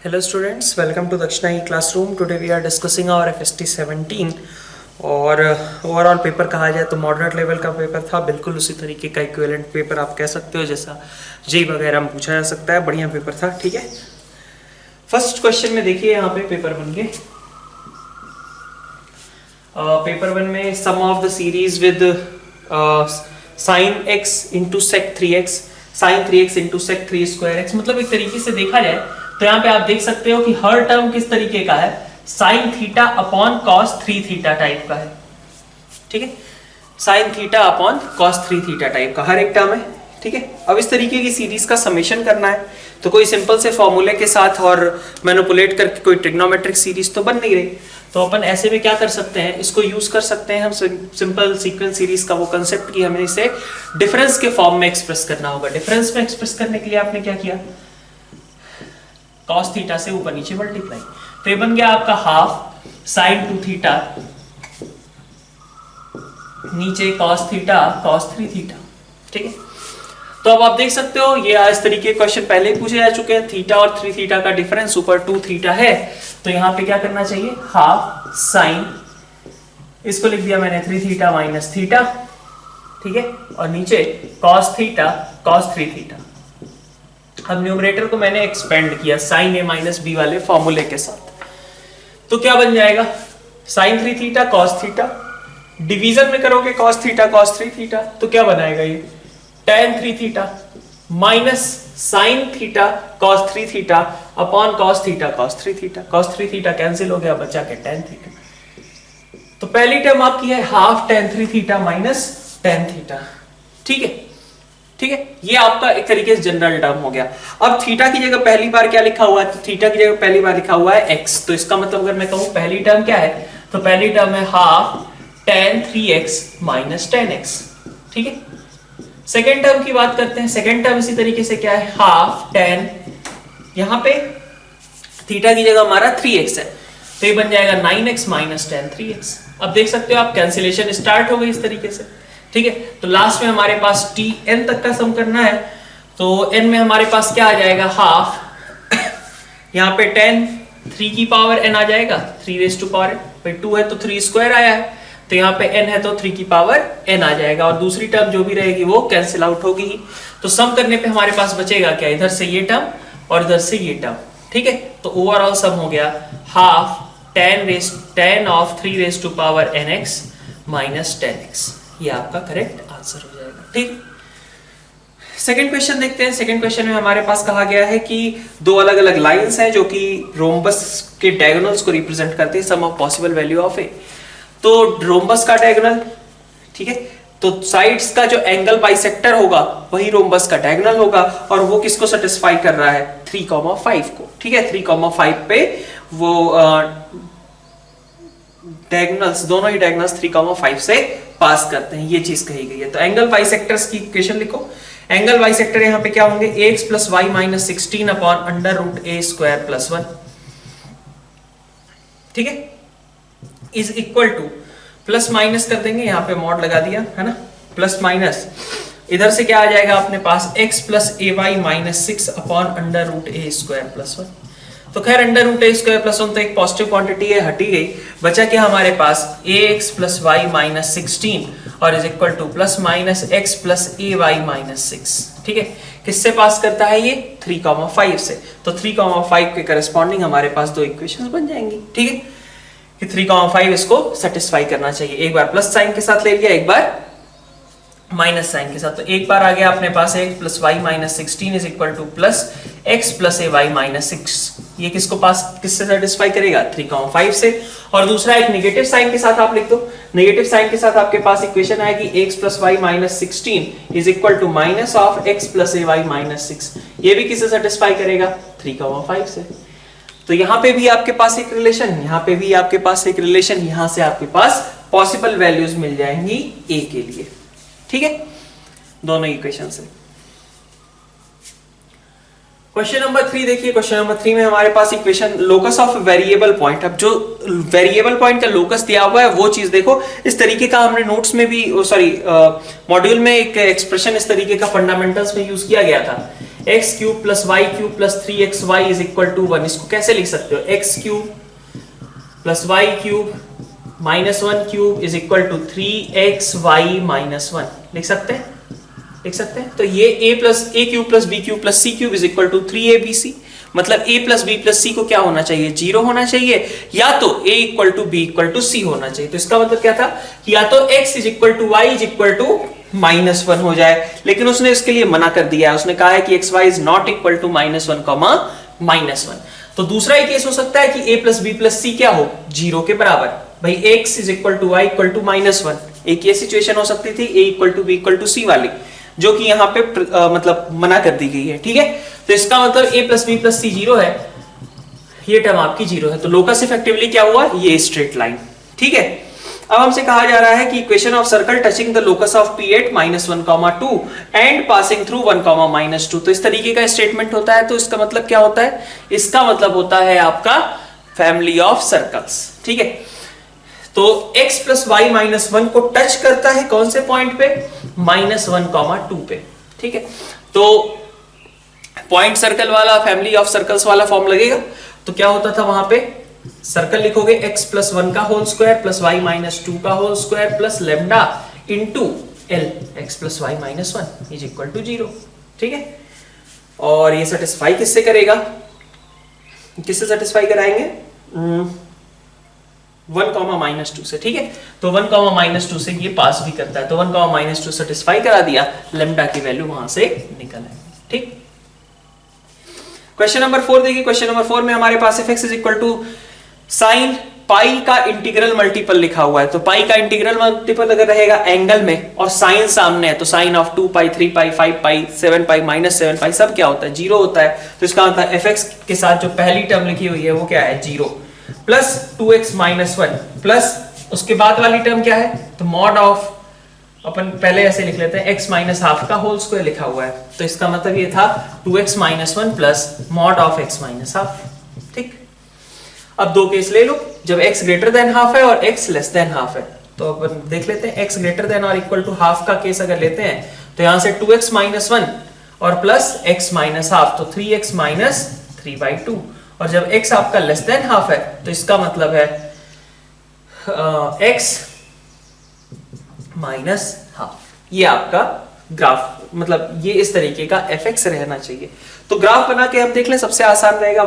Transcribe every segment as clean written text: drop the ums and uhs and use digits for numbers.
Hello students, welcome to Dakshina E-Classroom. Today we are discussing our FST 17 और overall paper कहा जाए तो moderate level का paper था, बिल्कुल उसी तरीके का इक्विवेलेंट पेपर आप कह सकते हो जैसा जेई वगैरह में पूछा जा सकता है। बढ़िया पेपर था, ठीक है। फर्स्ट क्वेश्चन में देखिए यहाँ पे पेपर वन के पेपर वन में sum of the series with sine x into sec 3x sine 3x into sec 3 square x, मतलब एक तरीके से देखा जाए तो यहाँ पे आप देख सकते हो कि हर टर्म किस तरीके का है, sine theta upon cos 3 theta type का है, ठीक है। Sine theta upon cos 3 theta type का हर एक टर्म है, ठीक है। अब इस तरीके की सीरीज का समेशन करना है तो कोई सिंपल से फॉर्मूले के साथ और मैनिपुलेट करके कोई ट्रिग्नोमेट्रिक सीरीज तो बन नहीं रही, तो अपन ऐसे में क्या कर सकते हैं, इसको यूज कर सकते हैं हम सिंपल सीक्वेंस सीरीज का वो कंसेप्ट कि हमें इसे डिफरेंस के फॉर्म में एक्सप्रेस करना होगा। डिफरेंस में एक्सप्रेस करने के लिए आपने क्या किया, कॉस थीटा से ऊपर नीचे मल्टीप्लाई, तो ये बन गया आपका हाफ साइन 2 थीटा नीचे कॉस थीटा कॉस 3 थीटा, ठीक है। तो अब आप देख सकते हो ये इस तरीके के क्वेश्चन पहले ही पूछे जा चुके हैं। थीटा और 3 थीटा का डिफरेंस ऊपर 2 थीटा है, तो यहाँ पे क्या करना चाहिए, हाफ साइन, इसको लिख दिया मैंने 3 थीटा माइनस थीटा, ठीक है, और नीचे कॉस थीटा कॉस 3 थीटा। अब न्यूमरेटर को मैंने एक्सपेंड किया साइन a माइनस बी वाले फॉर्मूले के साथ, तो क्या बन जाएगा, sine 3 theta cos theta, division में करोगे कॉस थीटा कॉस 3 थीटा तो क्या बनाएगा ये tan 3 theta minus sine theta cos 3 theta upon cos theta cos 3 theta. Cos 3 theta cancel हो गया, बचा के tan थीटा। तो पहली टर्म आपकी है half tan 3 theta minus tan theta, ठीक है, ठीक है। ये आपका एक तरीके से जनरल टर्म हो गया। अब थीटा की जगह पहली बार क्या लिखा हुआ है, तो थीटा की जगह पहली बार लिखा हुआ है x, तो इसका मतलब अगर मैं कहूं पहली टर्म क्या है, तो पहली टर्म है half tan 3x minus tan x, ठीक है। सेकेंड टर्म की बात करते हैं, सेकेंड टर्म इसी तरीके से क्या है, हाफ tan, यहां पे थीटा की जगह हमारा 3x है, तो ये बन जाएगा 9x माइनस tan 3x। अब देख सकते हो आप कैंसिलेशन स्टार्ट हो गई इस तरीके से, ठीक है। तो लास्ट में हमारे पास t n तक का सम करना है, तो n में हमारे पास क्या आ जाएगा, हाफ यहाँ पे tan 3 की पावर n आ जाएगा, 3 रेज़ टू पावर n, भाई 2 है तो 3 स्क्वायर आया है, तो यहाँ पे n है तो 3 की पावर n आ जाएगा, और दूसरी टर्म जो भी रहेगी वो कैंसिल आउट होगी ही। तो सम करने पे हमारे पास बचेगा क्या, इधर से ये टर्म और इधर से ये टर्म, ठीक है। तो ओवरऑल सम हो गया half tan of 3 raise to power nx minus 10x, ये आपका करेक्ट आंसर हो जाएगा, ठीक। सेकंड क्वेश्चन देखते हैं। सेकंड क्वेश्चन में हमारे पास कहा गया है कि दो अलग अलग लाइंस हैं जो कि रोम्बस के डायगोनल्स को रिप्रेजेंट करते हैं, सम ऑफ पॉसिबल वैल्यू ऑफ ए। तो रोम्बस का डायगोनल, ठीक है, तो साइड्स का जो एंगल बाइसेक्टर होगा वही रोम्बस का डायगोनल होगा, और वो किसको सेटिस्फाई कर रहा है, 3,5 को, ठीक है। 3,5 पे वो डायगोनल्स, दोनों ही डायगोनल्स 3,5 से पास करते हैं, ये चीज कही गई है। तो एंगल बाइसेक्टर्स की इक्वेशन लिखो। एंगल बाइसेक्टर यहाँ पे क्या होंगे, ax plus y minus 16 upon under root a square plus 1, ठीक है, is equal to, plus minus कर देंगे, यहाँ पे मॉड लगा दिया है ना, प्लस माइनस, इधर से क्या आ जाएगा अपने पास, x plus a y minus 6 upon under root a square plus 1। तो खैर under root a square plus 1 तो एक पॉजिटिव क्वांटिटी है, हटी गई, बचा क्या हमारे पास, ax प्लस वाई माइनस 16 और is equal to plus minus x plus a y minus 6, ठीक है। किससे पास करता है ये, 3,5 से, तो 3,5 के करस्पॉन्डिंग हमारे पास दो इक्वेशंस बन जाएंगी, ठीक है, कि 3,5 इसको सेटिस्फाई करना चाहिए। एक बार प्लस साइन के साथ ले लिया, एक बार माइनस साइन के साथ, तो एक बार आ गया अपने पास x plus y minus 16 is equal to plus x plus a y minus 6, ये किसको पास, किससे सेटिस्फाई करेगा, 3,5 से। और दूसरा एक नेगेटिव साइन के साथ आप लिख दो, नेगेटिव साइन के साथ आपके पास इक्वेशन आएगी x plus y minus 16 is equal to minus of x plus a y minus 6, ये भी किससे सेटिस्फाई करेगा, 3,5 से। तो यहाँ पे भी आपके पास एक रिलेशन, यहाँ पे भी आपके पास एक रिलेशन, यहाँ से आपके पास पॉसिबल वैल्यूज मिल जाएंगी a के लिए, ठीक है, दोनों इक्वेशन से। क्वेश्चन नंबर 3 देखिए। क्वेश्चन नंबर 3 में हमारे पास equation locus of variable point, अब जो वेरिएबल पॉइंट का लोकस दिया हुआ है वो चीज देखो, इस तरीके का हमने नोट्स में भी, सॉरी मॉड्यूल में एक एक्सप्रेशन इस तरीके का फंडामेंटल्स में यूज किया गया था। X cube plus y cube plus 3xy is equal to 1। इसको कैसे लिख सकते हो, x cube plus y cube minus 1 cube is equal to 3xy minus 1 लिख सकते हैं, लिख सकते हैं। तो ये a cube plus b cube plus c cube is equal to 3abc, मतलब a plus b plus c को क्या होना चाहिए, 0 होना चाहिए, या तो a equal to b equal to c होना चाहिए। तो इसका मतलब क्या था कि या तो x is equal to y is equal to minus 1 हो जाए, लेकिन उसने इसके लिए मना कर दिया है, उसने कहा है कि xy is not equal to minus 1 comma minus 1। तो दूसरा ही केस हो सकता है कि a plus b plus c क्या हो, 0 के बराबर, भाई x is equal to y equal to minus 1। एक ये सिचुएशन हो सकती थी a equal to b equal to c वाली, जो कि यहाँ पे मतलब मना कर दी गई है, ठीक है। तो इसका मतलब a plus b plus c 0 है, ये टर्म आपकी 0 है। तो लोकस इफेक्टिवली क्या हुआ, ये स्ट्रेट लाइन, ठीक है। अब हमसे कहा जा रहा है कि equation of circle touching the locus of P at -1, 2 and passing through 1, -2। तो इस तरीके का स्टेटमेंट होता है। तो इसका मतलब क्या होता है, इसका मतलब होता है आपका फैमिली ऑफ सर्कल्स, ठीक है। तो x प्लस वाई माइनस 1 को टच करता है कौन से पॉइंट पे, -1, 2 पे, ठीक है। तो पॉइंट सर्कल वाला, फैमिली ऑफ सर्कल्स वाला फॉर्म लगेगा। तो क्या होता था वहां पे, सर्कल लिखोगे x प्लस 1 का whole square plus y minus 2 का whole square plus lambda into l x plus y minus 1 is equal to 0, ठीक है। और ये सेटिस्फाई किससे करेगा, किससे सेटिस्फाई कराएंगे, 1, -2 से, ठीक है। तो 1, -2 से ये पास भी करता है। तो 1, -2 सेटिस्फाई करा दिया, लेमडा की वैल्यू वहां से निकल आएगी, ठीक। क्वेश्चन नंबर 4 देखिए। क्वेश्चन नंबर 4 में हमारे पास f(x) is equal to sine pi का इंटीग्रल मल्टीपल लिखा हुआ है। तो पाई का इंटीग्रल मल्टीपल अगर रहेगा एंगल में और साइन सामने है, तो साइन ऑफ 2 पाई 3 पाई 5 पाई 7 पाई -7 पाई सब क्या होता है, 0 होता है। तो इसका मतलब f(x) के साथ जो पहली टर्म लिखी हुई है वो क्या है, 0 प्लस 2x माइनस 1 प्लस उसके बाद वाली टर्म क्या है, तो मॉड ऑफ, अपन पहले ऐसे लिख लेते हैं, x माइनस हाफ का होल स्क्वायर लिखा हुआ है। तो इसका मतलब ये था 2x minus 1 plus mod of x minus half, ठीक। अब दो केस ले लो, जब x ग्रेटर देन हाफ है और x लेस देन हाफ है। तो अपन देख लेते हैं, x ग्रेटर देन और इक्वल टू हाफ का केस अगर लेते हैं, तो यहां से 2x माइनस 1 और प्लस x माइनस हाफ, तो 3x माइनस 3/2। और जब x आपका लेस देन हाफ है, तो इसका मतलब है x माइनस हाफ। ये आपका ग्राफ, मतलब ये इस तरीके का f(x) रहना चाहिए। तो ग्राफ बना के हम देख लें, सबसे आसान रहेगा।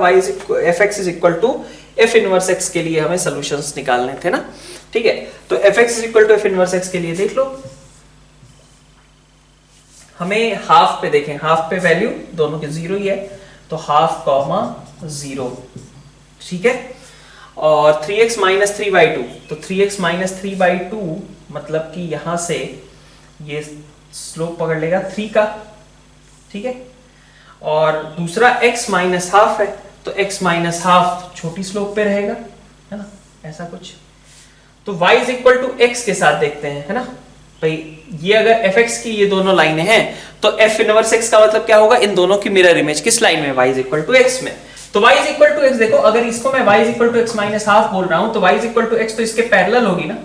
f(x) is equal to f inverse x के लिए हमें सॉल्यूशंस निकालने थे ना, ठीक है। तो f(x) is equal to f inverse x के लिए देख लो, हमें हाफ पे देखें, हाफ पे वैल्यू दोनों के 0 ही है, तो हाफ कॉमा 0, ठीक है। और 3x माइनस 3/2, तो 3x माइनस 3/2 मतलब कि यहां से ये स्लोप पकड़ लेगा 3 का, ठीक है। और दूसरा x माइनस हाफ है, तो x माइनस हाफ छोटी स्लोप पे रहेगा, है ना, ऐसा कुछ। तो y is equal to x के साथ देखते हैं, है ना भाई। ये अगर f(x) की ये दोनों लाइनें हैं, तो f इनवर्स x का मतलब क्या होगा, इन दोनों की मिरर इमेज किस लाइन में, y is equal to x में। तो y is equal to x, देखो अगर इसको मैं y is equal to x minus half बोल रहा हूं, तो y is equal to x तो इसके पैरेलल होगी ना,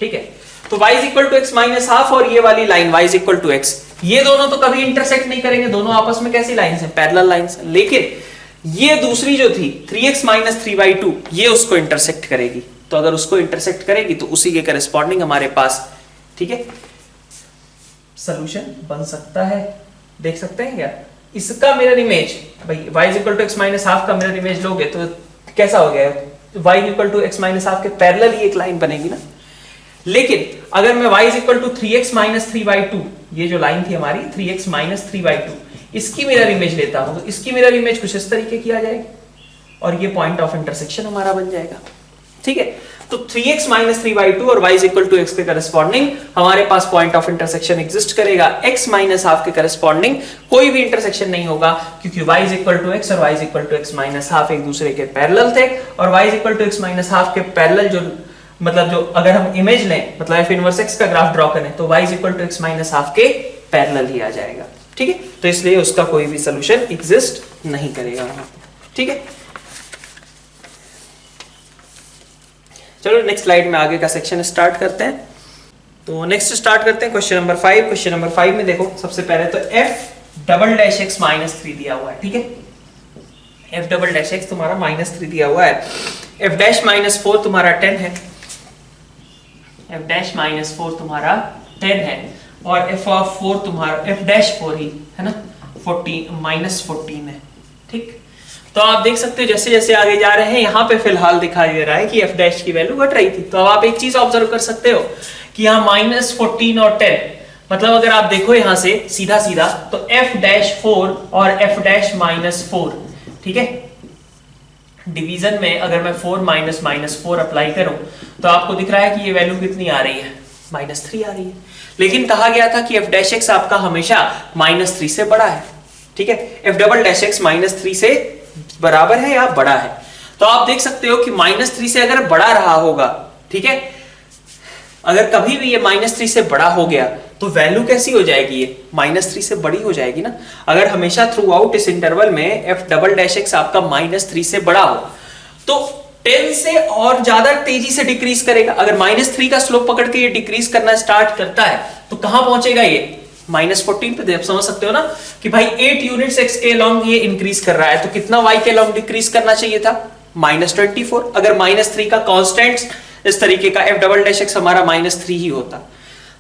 ठीक है। तो y is equal to x minus half और ये वाली line y is equal to x, ये दोनों तो कभी इंटरसेक्ट नहीं करेंगे, दोनों आपस में कैसी लाइंस हैं, पैरेलल लाइंस। लेकिन ये दूसरी जो थी 3x माइनस 3/2, ये उसको इंटरसेक्ट करेगी। तो अगर उसको इंटरसेक्ट करेगी तो उसी के करस्पॉन्डिंग हमारे पास, ठीक है, सॉल्यूशन बन सकता है। देख सकते हैं क्या, इसका मिरर इमेज भाई y is equal to x minus half का मिरर इमेज लोगे तो कैसा हो गया, y equal to x minus half के पैरेलल ही एक लाइन बनेगी ना। लेकिन अगर मैं y is equal to 3x minus 3/2, ये जो लाइन थी हमारी 3x माइनस 3/2, इसकी मिरर इमेज लेता हूं, तो इसकी मिरर इमेज कुछ इस तरीके की आ जाएगी और ये पॉइंट ऑफ इंटरसेक्शन हमारा बन जाएगा, ठीक है। तो 3x माइनस 3/2 और y is equal to x के करस्पॉन्डिंग हमारे पास पॉइंट ऑफ इंटरसेक्शन एग्जिस्ट करेगा। x माइनस हाफ के करस्पॉन्डिंग कोई भी इंटरसेक्शन नहीं होगा, क्योंकि y is equal to x और y is equal to x minus half एक दूसरे के पैरेलल थे। और y is equal to x minus half के पैरेलल जो, मतलब जो अगर हम इमेज लें, मतलब f इनवर्स x का ग्राफ ड्रॉ करें, तो y is equal to x minus half के पैरेलल ही आ जाएगा, ठीक है। तो इसलिए उसका कोई भी सॉल्यूशन एग्जिस्ट नहीं करेगा वहां, ठीक है। चलो नेक्स्ट स्लाइड में आगे का सेक्शन स्टार्ट करते हैं। तो नेक्स्ट स्टार्ट करते हैं क्वेश्चन नंबर 5। क्वेश्चन नंबर 5 में देखो, सबसे पहले तो f double dash x minus 3 दिया हुआ है, ठीक है। एफ डबल डैश एक्स तुम्हारा -3 दिया हुआ है, एफ डैश -4 तुम्हारा 10 है, एफ डैश -4 तुम्हारा 10 है, और एफ ऑफ 4 तुम्हारा एफ डैश 4 ही है ना, 14 है, ठीक। तो आप देख सकते हो जैसे जैसे आगे जा रहे हैं यहाँ पे फिलहाल दिखाई दे रहा है कि एफ डैश की वैल्यू घट रही थी। तो अब आप एक चीज ऑब्जर्व कर सकते हो कि यहाँ -14 और 10, मतलब अगर आप देखो यहाँ से सीधा सीधा तो एफ डैश 4 और एफ डैश -4, ठीक है। डिवीजन में अगर मैं 4 -4 अप्लाई करूं तो आपको दिख रहा है कि ये वैल्यू कितनी आ रही है, -3 आ रही है। लेकिन कहा गया था कि एफ डैश एक्स आपका हमेशा -3 से बड़ा है, ठीक है। एफ डबल डैश एक्स -3 से बराबर है या बड़ा है। तो आप देख सकते हो कि -3 से अगर बड़ा रहा होगा, ठीक है, अगर कभी भी ये -3 से बड़ा हो गया तो वैल्यू कैसी हो जाएगी, ये -3 से बड़ी हो जाएगी ना। अगर हमेशा थ्रू आउट इस इंटरवल में एफ डबल डैश एक्स आपका -3 से बड़ा हो तो 10 से और ज्यादा तेजी से डिक्रीज करेगा। अगर -3 का स्लोप पकड़ के ये डिक्रीज करना स्टार्ट करता है तो कहां पहुंचेगा ये, -14 पे। आप समझ सकते हो ना कि भाई 8 यूनिट्स एक्स के अलोंग ये इंक्रीज कर रहा है, तो कितना वाई के अलोंग डिक्रीज करना चाहिए था, -24। अगर -3 का कांस्टेंट इस तरीके का एफ डबल डैश एक्स हमारा -3 ही होता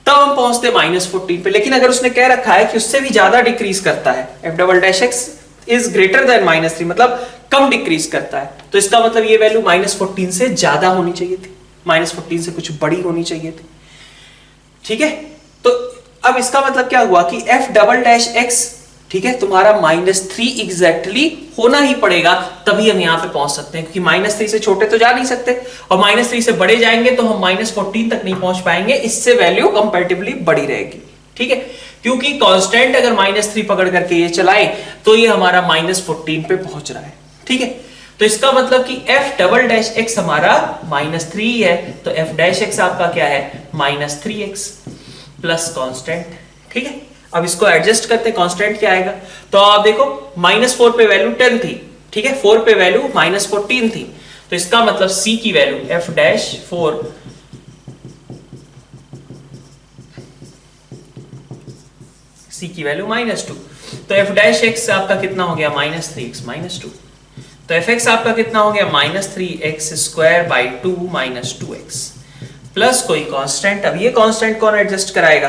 तब हम पहुंचते -14 पे। लेकिन अगर उसने कह रखा है कि उससे भी ज्यादा डिक्रीज करता है, F double dash x is greater than -3, मतलब कम डिक्रीज करता है, तो इसका मतलब ये वैल्यू -14 से ज्यादा होनी चाहिए थी, -14 से कुछ बड़ी होनी चाहिए थी, ठीक है। तो अब इसका मतलब क्या हुआ कि एफ डबल डैश एक्स, ठीक है, तुम्हारा -3 एग्जैक्टली होना ही पड़ेगा, तभी हम यहां पे पहुंच सकते हैं, क्योंकि -3 से छोटे तो जा नहीं सकते, और -3 से बड़े जाएंगे तो हम -14 तक नहीं पहुंच पाएंगे, इससे वैल्यू कंपैरेटिवली बड़ी रहेगी, ठीक है। क्योंकि कांस्टेंट अगर -3 पकड़ करके ये चलाए तो ये हमारा -14 पे पहुंच रहा है, ठीक है। तो इसका मतलब कि एफ डबल डैश एक्स हमारा -3 है, तो एफ डैश एक्स आपका क्या है, -3x प्लस कांस्टेंट, ठीक है। अब इसको एडजस्ट करते हैं, कांस्टेंट क्या आएगा, तो आप देखो -4 पे वैल्यू 10 थी, ठीक है, 4 पे वैल्यू -14 थी, तो इसका मतलब c की वैल्यू एफ डैश 4 c की वैल्यू -2, तो एफ डैश एक्स आपका कितना हो गया, -3x -2, तो एफ एक्स आपका कितना हो गया, -3x² 2 -2x प्लस कोई कांस्टेंट। अब ये कांस्टेंट कौन एडजस्ट कराएगा,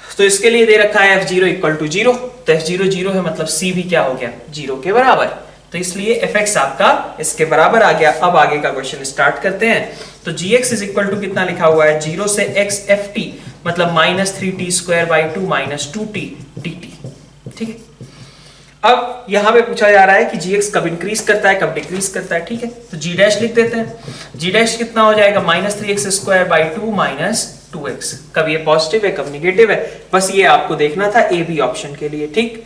तो इसके लिए दे रखा है f0 = 0, तो f0 0 है, मतलब c भी क्या हो गया, 0 के बराबर, तो इसलिए fx आपका इसके बराबर आ गया। अब आगे का क्वेश्चन स्टार्ट करते हैं। तो gx = कितना लिखा हुआ है, 0 से x ft, मतलब -3t² 2 -2t dt, ठीक है। अब यहां पे पूछा जा रहा है कि gx कब इंक्रीज करता है कब डिक्रीज करता है, ठीक है। तो g डैश लिख देते हैं, g डैश कितना हो जाएगा, -3x² 2 -2x, कब ये पॉजिटिव है कब निगेटिव है, बस ये आपको देखना था ए बी ऑप्शन के लिए, ठीक।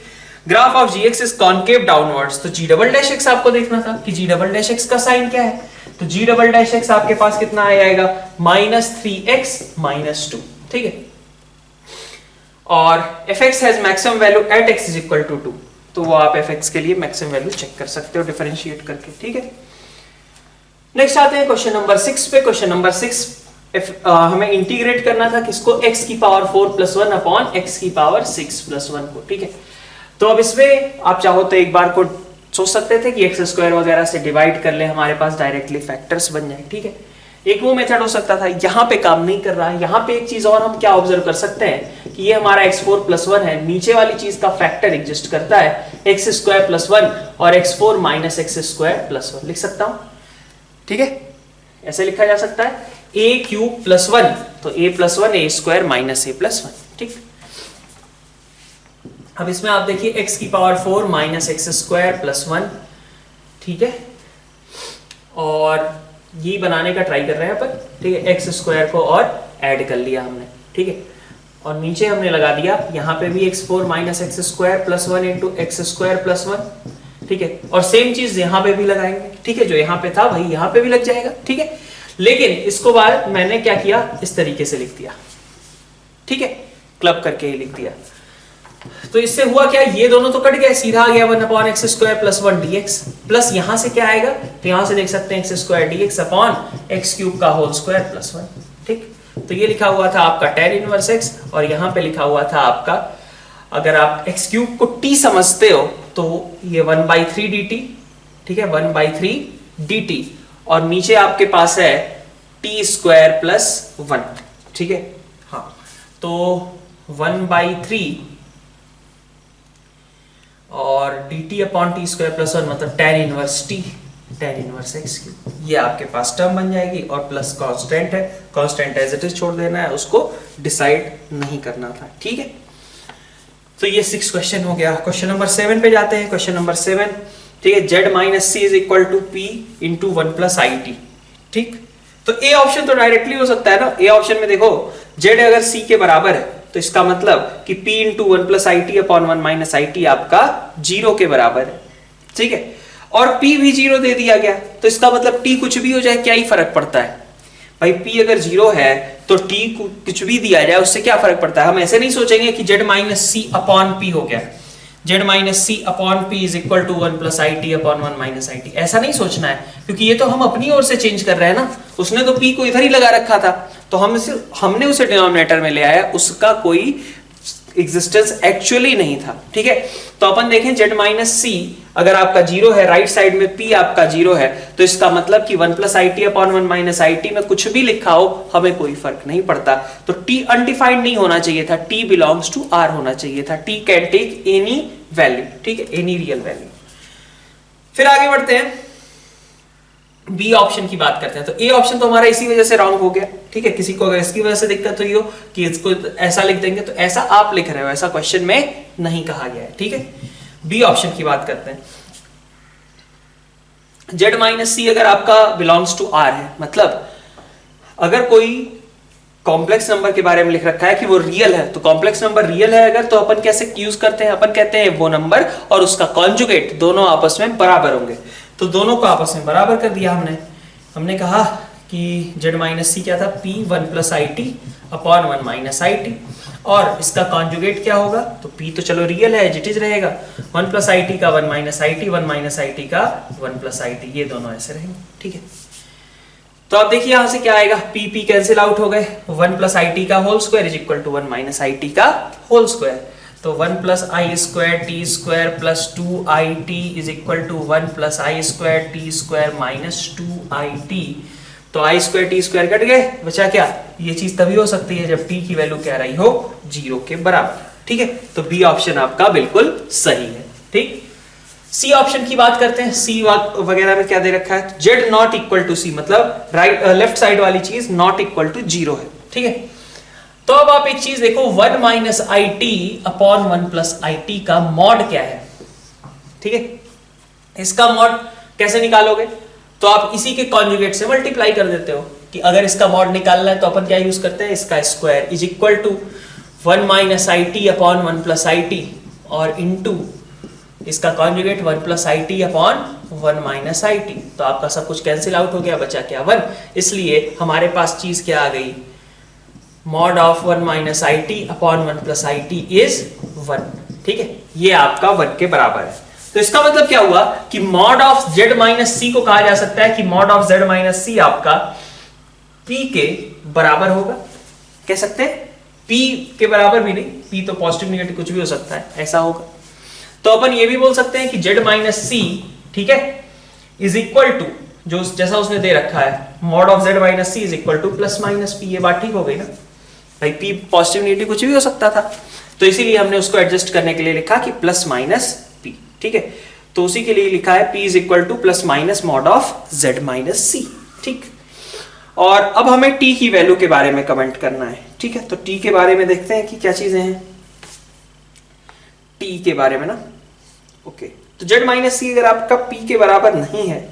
Graph of gx is concave downwards, तो g डबल डैश एक्स आपको देखना था कि g डबल डैश एक्स का साइन क्या है, तो g डबल डैश एक्स आपके पास कितना आ जाएगा, -3x -2, ठीक है। और fx has maximum value at x = 2, तो वो आप fx के लिए मैक्सिमम वैल्यू चेक कर सकते हो डिफरेंशिएट करके, ठीक है। नेक्स्ट आते हैं क्वेश्चन नंबर 6 पे। क्वेश्चन नंबर 6 हमें इंटीग्रेट करना था किसको, x की पावर 4 + 1 अपॉन x की पावर 6 + 1 को, ठीक है। तो अब इसमें आप चाहो तो एक बार को सोच सकते थे कि x² वगैरह से डिवाइड कर ले, हमारे पास डायरेक्टली फैक्टर्स बन जाए, ठीक है। एक वो मेथड हो सकता था, यहाँ पे काम नहीं कर रहा है। यहाँ पे एक चीज और हम क्या ऑब्जर्व कर सकते हैं कि ये हमारा x4 + 1 है, नीचे वाली चीज का फैक्टर एग्जिस्ट करता है x² + 1 और x4 - x² + 1 लिख सकता हूं, ठीक है। ऐसे लिखा जा सकता है a³ + 1, तो a + 1 a² - a + 1, ठीक। अब इसमें आप देखिए x की पावर 4 - x² + 1, ठीक है, और ये बनाने का ट्राई कर रहे हैं अपन, ठीक है। x² को और ऐड कर लिया हमने, ठीक है, और नीचे हमने लगा दिया यहाँ पे भी x4 - x² + 1 × x² + 1, ठीक है, और सेम चीज यहाँ पे भी लगाएंगे, ठीक है। जो यहाँ पे था वही यहाँ पे भी लग जाएगा, ठीक है। लेकिन इसको बाद मैंने क्या किया, इस तरीके से लिख दिया, ठीक है, क्लब करके ही लिख दिया। तो इससे हुआ क्या, ये दोनों तो कट गए, सीधा आ गया 1/x² + 1 dx, प्लस यहां से क्या आएगा, तो यहां से देख सकते हैं x² dx अपॉन x³ का होल स्क्वायर + 1, ठीक। तो ये लिखा हुआ था आपका tan 1x और यहाँ पे लिखा हुआ था आपका अगर आप एक्स क्यूब को टी समझते हो तो ये 1/3 dt, ठीक है, 1/3 dt, और नीचे आपके पास है टी स्क्वायर प्लस 1, ठीक है। हाँ, तो 1/3 और dt upon T square plus 1 मतलब tan inverse t, tan inverse x cube, ये आपके पास टर्म बन जाएगी। और प्लस कांस्टेंट है, कांस्टेंट एज इट इज छोड़ देना है, उसको डिसाइड नहीं करना था, ठीक है। तो ये 6 क्वेश्चन हो गया। क्वेश्चन नंबर 7 पे जाते हैं। क्वेश्चन नंबर 7, ठीक है, z minus c is equal to p into 1 plus i t, ठीक। तो ए ऑप्शन तो डायरेक्टली हो सकता है ना। ए ऑप्शन में देखो z अगर c के बराबर है तो इसका मतलब कि p into 1 plus i t upon 1 minus i T आपका 0 के बराबर है, ठीक है। और p भी 0 दे दिया गया, तो इसका मतलब t कुछ भी हो जाए क्या ही फर्क पड़ता है भाई। p अगर 0 है तो t कुछ भी दिया जाए उससे क्या फर्क पड़ता है। हम ऐसे नहीं सोचेंगे कि z minus c upon p हो गया, z minus c upon p is equal to 1 plus i t upon 1 minus i t, ऐसा नहीं सोचना है, क्योंकि ये तो हम अपनी ओर से चेंज कर रहे हैं ना। उसने तो p को इधर ही लगा रखा था, तो हमने उसे डिनोमिनेटर में ले आया, उसका कोई एग्जिस्टेंस एक्चुअली नहीं था, ठीक है। तो अपन देखें z माइनस सी अगर आपका 0 है, राइट साइड में p आपका 0 है, तो इसका मतलब कि 1 plus i t upon 1 minus i T में कुछ भी लिखा हो हमें कोई फर्क नहीं पड़ता। तो t अनडिफाइंड नहीं होना चाहिए था, t बिलोंग्स टू r होना चाहिए था। t can take any value, ठीक है, एनी रियल वैल्यू। फिर आगे बढ़ते हैं, बी ऑप्शन की बात करते हैं। तो ए ऑप्शन तो हमारा इसी वजह से रॉन्ग हो गया, ठीक है। किसी को अगर इसकी वजह से दिक्कत हुई हो कि इसको ऐसा लिख देंगे, तो ऐसा आप लिख रहे हो, ऐसा क्वेश्चन में नहीं कहा गया है, ठीक है। बी ऑप्शन की बात करते हैं। z माइनस सी अगर आपका बिलोंग्स टू r है, मतलब अगर कोई कॉम्प्लेक्स नंबर के बारे में लिख रखा है कि वो रियल है, तो कॉम्प्लेक्स नंबर रियल है अगर, तो अपन कैसे यूज करते हैं, अपन कहते हैं वो नंबर और उसका कॉन्जुगेट दोनों आपस में बराबर होंगे। तो दोनों को आपस में बराबर कर दिया हमने कहा कि z माइनस सी क्या था, p 1 plus i t upon 1 minus i t, और इसका कॉन्जुगेट क्या होगा, तो p तो चलो रियल है, एज इट इज रहेगा, 1 प्लस आई टी का 1 minus i T, 1 minus i t का 1 प्लस आई टी, ये दोनों ऐसे रहेंगे, ठीक है। तो आप देखिए यहां से क्या आएगा, p p कैंसिल आउट हो गए, 1 प्लस आई टी का whole square is equal to 1 minus i t का होल स्क्वायर। तो 1 plus i square t square plus 2 i t is equal to 1 plus i square t square minus 2 i t. तो i square t square cut गए, बचा क्या, ये चीज तभी हो सकती है जब t की वैल्यू क्या रही हो 0 के बराबर, ठीक है। तो बी ऑप्शन आपका बिल्कुल सही है, ठीक। सी ऑप्शन की बात करते हैं। सी वगैरह में क्या दे रखा है, z नॉट इक्वल टू सी, मतलब राइट लेफ्ट साइड वाली चीज नॉट इक्वल टू 0 है, ठीक है। तो अब आप एक चीज देखो, 1 minus i t upon 1 plus i t का मॉड क्या है, ठीक है। इसका मॉड कैसे निकालोगे, तो आप इसी के कॉन्जुगेट से मल्टीप्लाई कर देते हो कि अगर इसका मॉड निकालना है तो अपन क्या यूज करते हैं, इसका square is equal to 1 minus i t upon 1 plus i t और इनटू इसका conjugate 1 plus i t upon 1 minus i t. तो आपका सब कुछ कैंसिल आउट हो गया, बचा क्या 1, इसलिए हमारे पास चीज क्या आ गई, mod of 1 minus i t upon 1 plus i t is 1, ठीक है। ये आपका 1 के बराबर है। तो इसका मतलब क्या हुआ कि मॉड ऑफ z माइनस सी को कहा जा सकता है कि मॉड ऑफ z माइनस सी आपका p के बराबर होगा, कह सकते हैं। p के बराबर भी नहीं, p तो पॉजिटिव नेगेटिव कुछ भी हो सकता है, ऐसा होगा। तो अपन ये भी बोल सकते हैं कि z माइनस सी, ठीक है, इज इक्वल टू जो जैसा उसने दे रखा है, mod of z minus c is equal to plus minus p। ये बात ठीक हो गई ना भाई, p पॉजिटिव नेगेटिव कुछ भी हो सकता था, तो इसीलिए हमने उसको एडजस्ट करने के लिए लिखा कि प्लस माइनस p, ठीक है। तो उसी के लिए लिखा है p is equal to plus minus mod of z minus c, ठीक। और अब हमें t की वैल्यू के बारे में कमेंट करना है, ठीक है। तो t के बारे में देखते हैं कि क्या चीजें हैं t के बारे में ना, ओके। तो z माइनस सी अगर आपका p के बराबर नहीं है,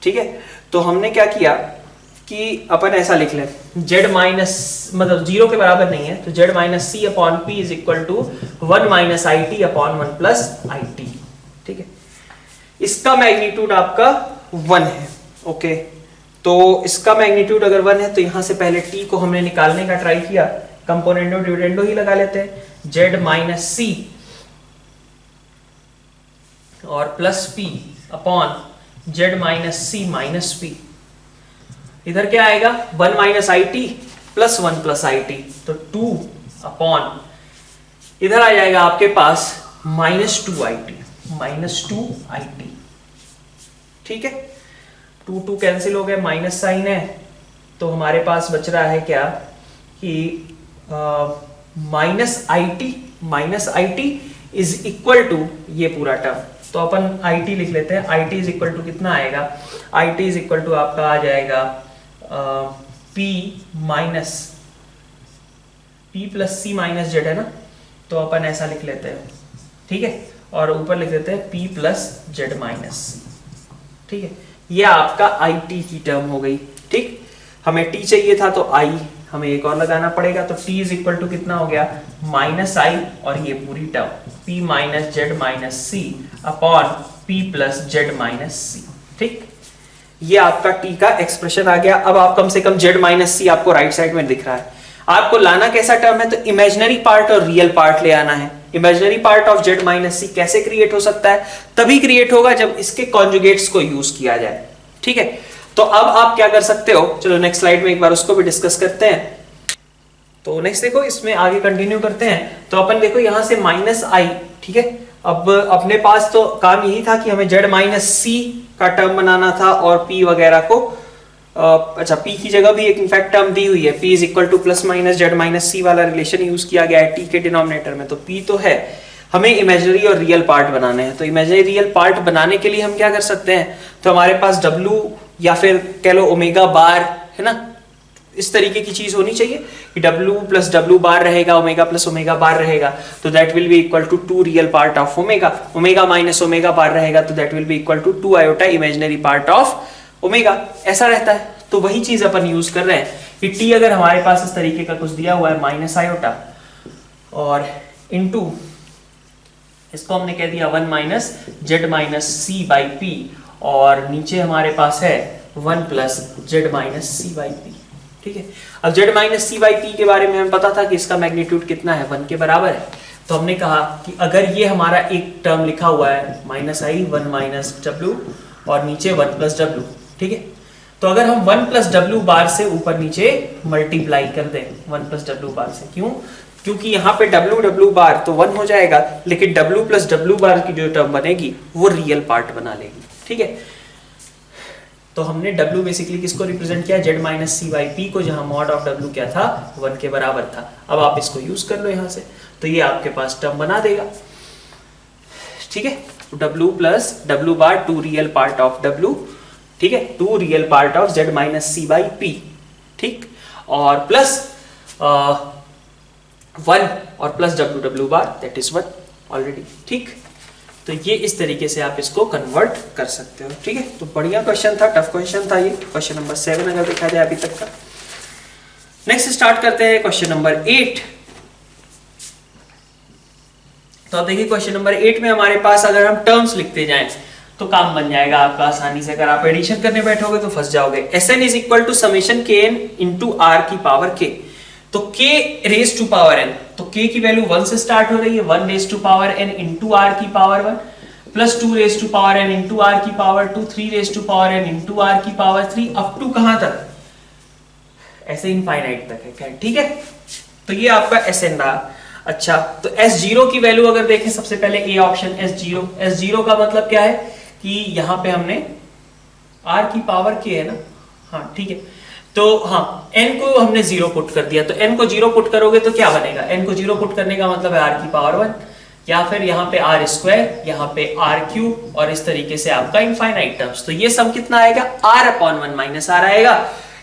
ठीक है, तो हमने क्या किया कि अपन ऐसा लिख लें, z माइनस मतलब 0 के बराबर नहीं है, तो z minus c upon p is equal to 1 minus i t upon 1 plus i t, ठीक है। इसका मैग्नीट्यूड आपका 1 है, ओके। तो इसका मैग्नीट्यूड अगर 1 है तो यहां से पहले t को हमने निकालने का ट्राई किया, कंपोनेंडो डिविडेंडो ही लगा लेते हैं, z माइनस सी और plus p upon z minus c minus p। इधर क्या आएगा, 1 minus i t plus 1 plus i t, तो 2 अपॉन इधर आ जाएगा आपके पास -2it, ठीक है। 2 कैंसिल हो गए, माइनस साइन है, तो हमारे पास बच रहा है क्या कि -it इज इक्वल टू ये पूरा टर्म, तो अपन it लिख लेते हैं। it इज इक्वल टू कितना आएगा, it इज इक्वल टू आपका आ जाएगा p plus c minus Z है ना, तो अपन ऐसा लिख लेते हैं, ठीक है। और ऊपर लिख देते हैं p plus z minus c, ठीक है। ये आपका it की टर्म हो गई, ठीक। हमें t चाहिए था तो i हमें एक और लगाना पड़ेगा, तो t इज इक्वल टू कितना हो गया -i और ये पूरी term p minus z minus c upon p plus z minus c, ठीक। ये आपका t का एक्सप्रेशन आ गया। अब आप कम से कम z माइनस सी आपको राइट साइड में दिख रहा है। आपको लाना कैसा टर्म है, तो इमेजिनरी पार्ट और रियल पार्ट ले आना है। Imaginary part of z minus c कैसे क्रिएट हो सकता है, तभी क्रिएट होगा जब इसके कॉन्जुगेट्स को यूज किया जाए, ठीक है। तो अब आप क्या कर सकते हो, चलो नेक्स्ट स्लाइड में एक बार उसको भी डिस्कस करते हैं। तो नेक्स्ट देखो, इसमें आगे कंटिन्यू करते हैं। तो अपन देखो यहां से -i, ठीक है। अब अपने पास तो काम यही था कि हमें z माइनस सी का टर्म बनाना था और p वगैरह को अच्छा p की जगह भी एक इनफैक्ट टर्म दी हुई है, p is equal to plus minus z minus c वाला रिलेशन यूज किया गया है t के डिनोमिनेटर में। तो p तो है, हमें इमेजिनरी और रियल पार्ट बनाने हैं। तो इमेजिनरी रियल पार्ट बनाने के लिए हम क्या कर सकते हैं, तो हमारे पास w या फिर कह लो ओमेगा बार है ना, इस तरीके की चीज होनी चाहिए कि w प्लस w बार रहेगा, ओमेगा प्लस ओमेगा बार रहेगा, तो that will be equal to 2 real part of omega. Omega minus omega bar रहेगा, तो that will be equal to 2 iota imaginary part of omega. ऐसा रहता है। तो वही चीज अपन यूज कर रहे हैं कि t अगर हमारे पास इस तरीके का कुछ दिया हुआ है माइनस आयोटा और इनटू इसको हमने कह दिया 1 minus z minus c by p, और नीचे हमारे पास है 1 plus z minus c by p, ठीक है। अब z minus c by p के बारे में हमें पता था कि इसका मैग्नीट्यूड कितना है, 1 के बराबर है। तो हमने कहा कि अगर ये हमारा एक टर्म लिखा हुआ है -i 1 माइनस w और नीचे 1 प्लस w, ठीक है। तो अगर हम 1 प्लस w बार से ऊपर नीचे मल्टीप्लाई कर दें 1 प्लस w बार से, क्यों, क्योंकि यहाँ पे w बार तो 1 हो जाएगा, लेकिन w प्लस w बार की जो टर्म बनेगी वो रियल पार्ट बना लेगी, ठीक है। तो हमने w बेसिकली किसको रिप्रेजेंट किया, z minus c by p को, जहां मॉड ऑफ w क्या था 1 के बराबर था। अब आप इसको यूज कर लो यहां से, तो ये आपके पास टर्म बना देगा, ठीक है। w plus w bar 2 real part of w, ठीक है, 2 real part of z minus c by p, ठीक, और प्लस 1 और plus w bar that is 1 already, ठीक। तो ये इस तरीके से आप इसको कन्वर्ट कर सकते हो, ठीक है। तो बढ़िया क्वेश्चन था, टफ क्वेश्चन था ये, क्वेश्चन नंबर 7 अगर देखा जाए अभी तक का। नेक्स्ट स्टार्ट करते हैं क्वेश्चन नंबर 8। तो अब देखिए क्वेश्चन नंबर 8 में हमारे पास अगर हम टर्म्स लिखते जाएं तो काम बन जाएगा आपका आसानी से। अगर आप एडिशन करने बैठोगे तो फंस जाओगे। Sn is equal to summation kn into r की पावर k। तो k raise to power n, तो k की वैल्यू 1 से स्टार्ट हो रही है, 1 raise to power n into r की power 1 plus 2 raise to power n into r की power 2, 3 raise to power n into r की पावर 3, अप टू कहां तक, ऐसे इनफाइनाइट तक है, ठीक है। तो ये आपका Sn रहा। अच्छा, तो S0 की वैल्यू अगर देखें, सबसे पहले ए ऑप्शन S0 का मतलब क्या है कि यहां पे हमने r की पावर k है ना, हाँ ठीक है। तो हाँ, n को हमने 0 पुट कर दिया, तो n को 0 पुट करोगे तो क्या बनेगा, n को 0 पुट करने का मतलब है r की पावर 1, या फिर यहाँ पे r स्क्वायर, यहाँ पे r क्यूब, और इस तरीके से आपका इनफाइनाइट टर्म्स। तो ये सम कितना आएगा, r अपॉन 1 माइनस r आएगा,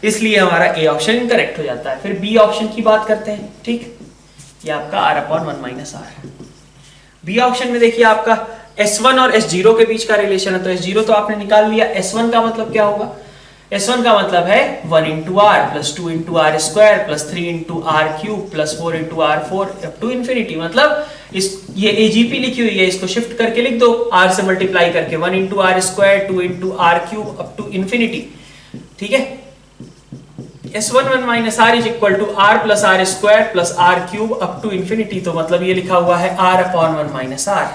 इसलिए हमारा ए ऑप्शन इनकरेक्ट हो जाता है। फिर बी ऑप्शन की बात करते हैं, ठीक, ये आपका r upon 1 minus r। B option में देखिए आपका S1 और S0 के बीच का रिलेशन है, तो S0 तो आपने निकाल लिया, S1 का मतलब क्या होगा, S1 का मतलब है 1 into r plus 2 into r square plus 3 into r cube plus 4 into r 4 up to infinity. मतलब इस ये एजीपी लिखी हुई है, इसको शिफ्ट करके लिख दो, आर से मल्टीप्लाई करके 1 into r square 2 into r cube up to infinity, ठीक है। S1 1 minus r is equal to r plus r square plus r cube up to infinity. तो मतलब ये लिखा हुआ है आर अपॉन 1 माइनस आर,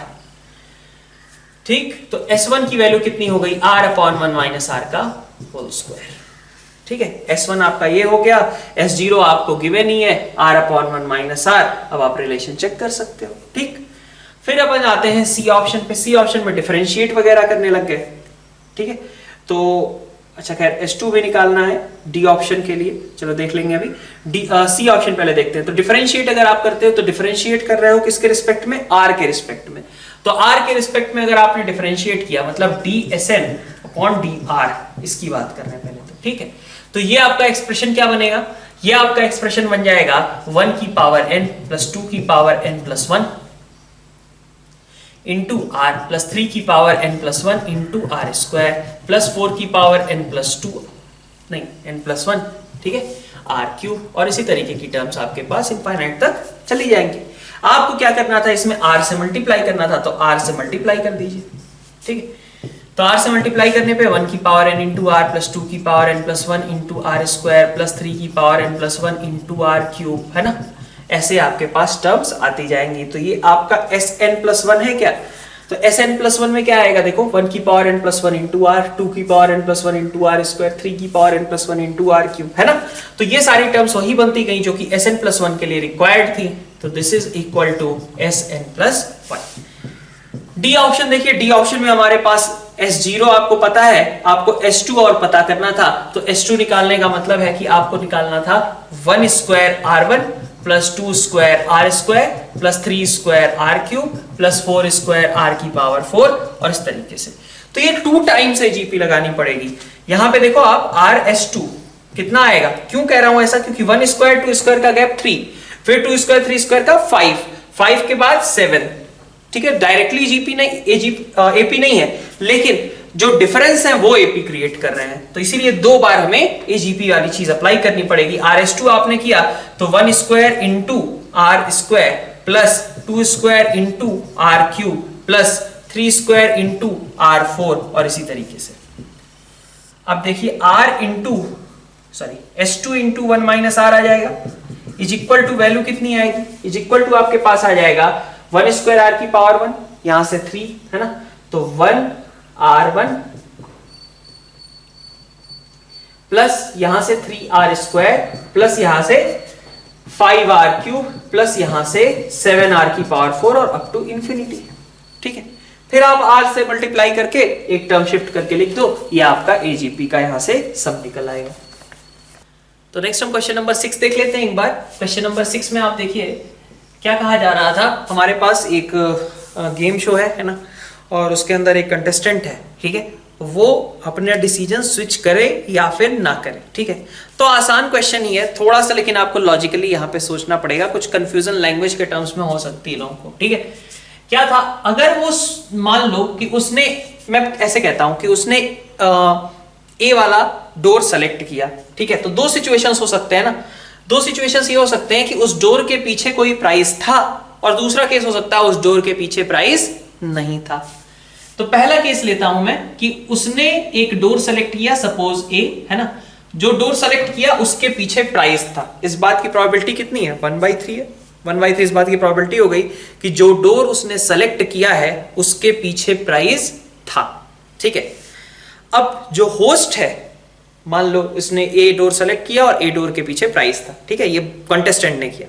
ठीक। तो S1 की वैल्यू कितनी हो गई, r अपॉन 1 माइनस r का होल स्क्वायर, ठीक है, S1 आपका ये हो गया, S0 आपको गिवन ही है R/1 माइनस R। अब आप रिलेशन चेक कर सकते हो। ठीक, फिर अपन आते हैं सी ऑप्शन पे। सी ऑप्शन में डिफरेंशिएट वगैरह करने लग गए। ठीक है, तो अच्छा खैर S2 भी निकालना है डी ऑप्शन के लिए, चलो देख लेंगे अभी। सी ऑप्शन पहले देखते हैं। तो डिफरेंशिएट अगर आप करते हो तो डिफरेंशिएट कर रहे हो किसके रिस्पेक्ट में? R के रिस्पेक्ट में। तो R के रिस्पेक्ट में अगर आपने डिफरेंशिएट किया मतलब DSN अपॉन DR, इसकी बात कर रहे हैं पहले तो। ठीक है, तो ये आपका एक्सप्रेशन क्या बनेगा? ये आपका एक्सप्रेशन बन जाएगा 1 की पावर n प्लस 2 की power n plus 1 into r plus 3 की power n plus 1 into r square plus 4 की पावर n प्लस 2 नहीं n प्लस 1, ठीक है, r क्यूब। और इसी तरीके की टर्म्स आपके पास इनफाइनाइट तक चली जाएंगी। आपको क्या करना था? इसमें r से मल्टीप्लाई करना था, तो r से मल्टीप्लाई कर दीजिए। ठीक है, तो r से मल्टीप्लाई करने पे 1 की power n into r plus 2 की power n plus 1 into r square plus 3 की power n plus 1 into r cube, है ना। ऐसे आपके पास टर्म्स आती जाएंगी। तो ये आपका Sn प्लस 1 है क्या? तो Sn प्लस 1 में क्या आएगा? देखो 1 की power n plus 1 into r, 2 की power n plus 1 into r square, 3 की power n plus 1 into r cube, है ना। तो ये सारी टर्म्स वही बनती गई जो कि Sn प्लस 1 के लिए रिक्वायर्ड थी। तो this is equal to Sn plus 1। D option देखिए, डी ऑप्शन में हमारे पास S0 आपको पता है, आपको S2 और पता करना था। तो S2 निकालने का मतलब है कि आपको निकालना था 1 square R1 plus 2 square R square plus 3 square R cube plus 4 square R की पावर 4, और इस तरीके से। तो ये 2 टाइम्स AGP लगानी पड़ेगी। यहां पे देखो आप RS2 कितना आएगा? क्यों कह रहा हूं ऐसा? क्योंकि 1 स्क्वायर 2 स्क्वायर का गैप 3, फिर 2 स्क्वायर 3 स्क्वायर का 5 के बाद 7। ठीक है, डायरेक्टली जीपी नहीं, एपी नहीं है, लेकिन जो डिफरेंस है वो एपी क्रिएट कर रहे हैं। तो इसीलिए 2 बार हमें एजीपी वाली चीज अप्लाई करनी पड़ेगी। RS2 आपने किया तो 1 square into r square plus 2 square into r cube plus 3 square into r 4, और इसी तरीके से। अब देखिए S2 इंटू 1 माइनस आर आ जाएगा, इज इक्वल टू वैल्यू कितनी आएगी? इज इक्वल टू आपके पास आ जाएगा 1 स्क्वायर आर की पावर 1, यहां से 3, है ना। तो 1 R1 प्लस यहां से 3R स्क्वायर प्लस यहां से 5R क्यूब प्लस यहां से 7R की पावर 4 और अप टू इंफिनिटी। ठीक है, फिर आप R से मल्टीप्लाई करके एक टर्म शिफ्ट करके लिख दो, ये आपका एजीपी का यहां से सम निकल आएगा। तो नेक्स्ट हम क्वेश्चन नंबर 6 देख लेते हैं एक बार। क्वेश्चन नंबर 6 में आप देखिए क्या कहा जा रहा था। हमारे पास एक गेम शो है ना, और उसके अंदर एक कंटेस्टेंट है, ठीक है, वो अपना डिसीजन स्विच करे या फिर ना करे। ठीक है, तो आसान क्वेश्चन ही है थोड़ा सा, लेकिन आपको लॉजिकली यहाँ पे सोचना पड़ेगा, कुछ कंफ्यूजन लैंग्वेज के टर्म्स में हो सकती है लोगों को। ठीक है, क्या था? अगर वो मान लो कि उसने, मैं ऐसे कहता हूं कि उसने ए वाला डोर सेलेक्ट किया। ठीक है, तो 2 सिचुएशंस हो सकते हैं ना। 2 सिचुएशंस ये हो सकते हैं कि उस डोर के पीछे कोई प्राइस था, और दूसरा केस हो सकता है उस डोर के पीछे प्राइस नहीं था। तो पहला केस लेता हूं मैं कि उसने एक डोर सेलेक्ट किया, सपोज ए, है ना। जो डोर सेलेक्ट किया उसके पीछे प्राइस था। इस बात की प्रोबेबिलिटी कितनी है? 1/3 है। 1/3 इस बात की प्रोबेबिलिटी हो गई कि जो डोर उसने सेलेक्ट किया है उसके पीछे प्राइस था। ठीक है, अब जो होस्ट है, मान लो उसने ए डोर सेलेक्ट किया और ए डोर के पीछे प्राइस था। ठीक है, ये कंटेस्टेंट ने किया।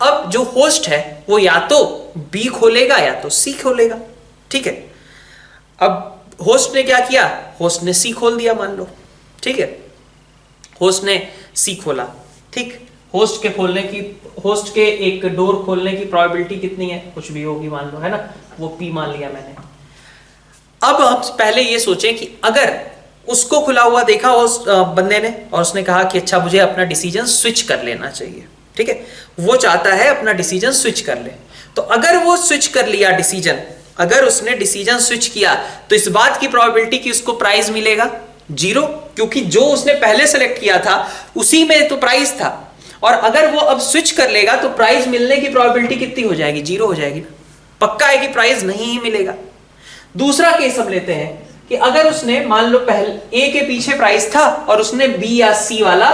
अब जो होस्ट है वो या तो बी खोलेगा या तो सी खोलेगा। ठीक है, अब होस्ट ने क्या किया? होस्ट ने सी खोल दिया मान लो। ठीक है, होस्ट ने सी खोला। ठीक, होस्ट के एक डोर खोलने की प्रोबेबिलिटी कितनी है? कुछ भी होगी मान लो, है ना, वो पी मान लिया मैंने। अब हम पहले ये सोचें कि अगर उसको खुला हुआ देखा उस बंदे ने, और उसने कहा कि अच्छा मुझे अपना डिसीजन स्विच कर लेना चाहिए। ठीक है, वो चाहता है अपना डिसीजन स्विच कर ले। तो अगर वो स्विच कर लिया डिसीजन, अगर उसने डिसीजन स्विच किया, तो इस बात की प्रोबेबिलिटी कि उसको प्राइस मिलेगा 0, क्योंकि जो उसने पहले सेलेक्ट किया था उसी में तो प्राइस था। और अगर वो अब स्विच कर लेगा तो प्राइस मिलने की प्रोबेबिलिटी कितनी हो जाएगी? 0 हो जाएगी ना। पक्का है कि प्राइस नहीं ही मिलेगा। दूसरा केस हम लेते हैं कि अगर उसने मान लो पहले ए के पीछे प्राइस था और उसने बी या सी वाला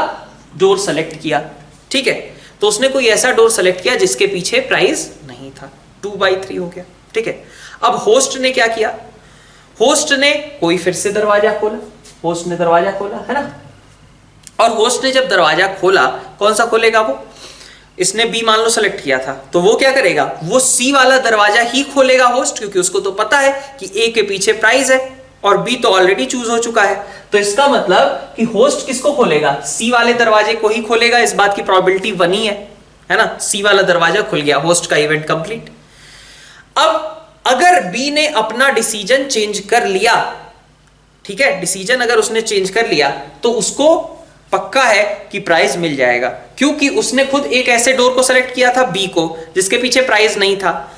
डोर सेलेक्ट किया। ठीक है, तो उसने कोई ऐसा डोर सेलेक्ट किया जिसके पीछे प्राइस नहीं था, 2/3 हो गया। ठीक है, अब होस्ट ने क्या किया? होस्ट ने कोई फिर से दरवाजा खोला, होस्ट ने दरवाजा खोला, है ना, और होस्ट ने जब दरवाजा खोला, कौन सा खोलेगा वो, इसने बी मान लो सेलेक्ट किया था, तो वो क्या करेगा, वो सी वाला दरवाजा ही खोलेगा होस्ट, क्योंकि उसको तो पता है कि ए के पीछे प्राइस है और बी तो ऑलरेडी चूज हो चुका है। तो इसका मतलब कि होस्ट किसको खोलेगा, सी वाले दरवाजे को ही खोलेगा। इस बात की प्रोबेबिलिटी 1 ही है ना, सी वाला दरवाजा खुल गया, होस्ट का इवेंट कंप्लीट। अब अगर बी ने अपना डिसीजन चेंज कर लिया, ठीक है, डिसीजन अगर उसने चेंज कर लिया तो उसको पक्का है कि प्राइस मिल जाएगा, क्योंकि उसने खुद एक ऐसे डोर को सेलेक्ट किया था बी को जिसके पीछे प्राइस नहीं था।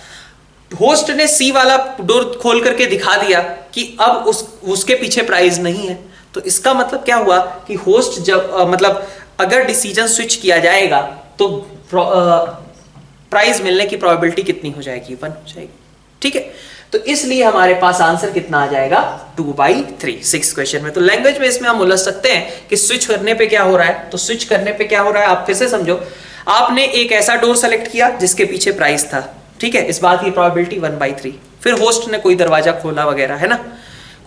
होस्ट ने सी वाला डोर खोल करके दिखा दिया कि अब उसके पीछे प्राइस नहीं है। तो इसका मतलब क्या हुआ कि होस्ट जब मतलब अगर डिसीजन स्विच किया जाएगा तो प्राइस मिलने की प्रोबेबिलिटी कितनी हो जाएगी, 1 हो जाएगी। ठीक है, तो इसलिए हमारे पास आंसर कितना आ जाएगा, 2/3 6 क्वेश्चन में। तो लैंग्वेज में इसमें हम उलझ सकते हैं कि स्विच करने पे क्या हो रहा है। तो स्विच करने पे क्या हो रहा है, आप फिर से समझो, आपने एक ऐसा डोर सेलेक्ट किया जिसके पीछे प्राइस था, ठीक है, इस बात की प्रोबेबिलिटी 1/3। फिर होस्ट ने कोई दरवाजा खोला वगैरह, है ना,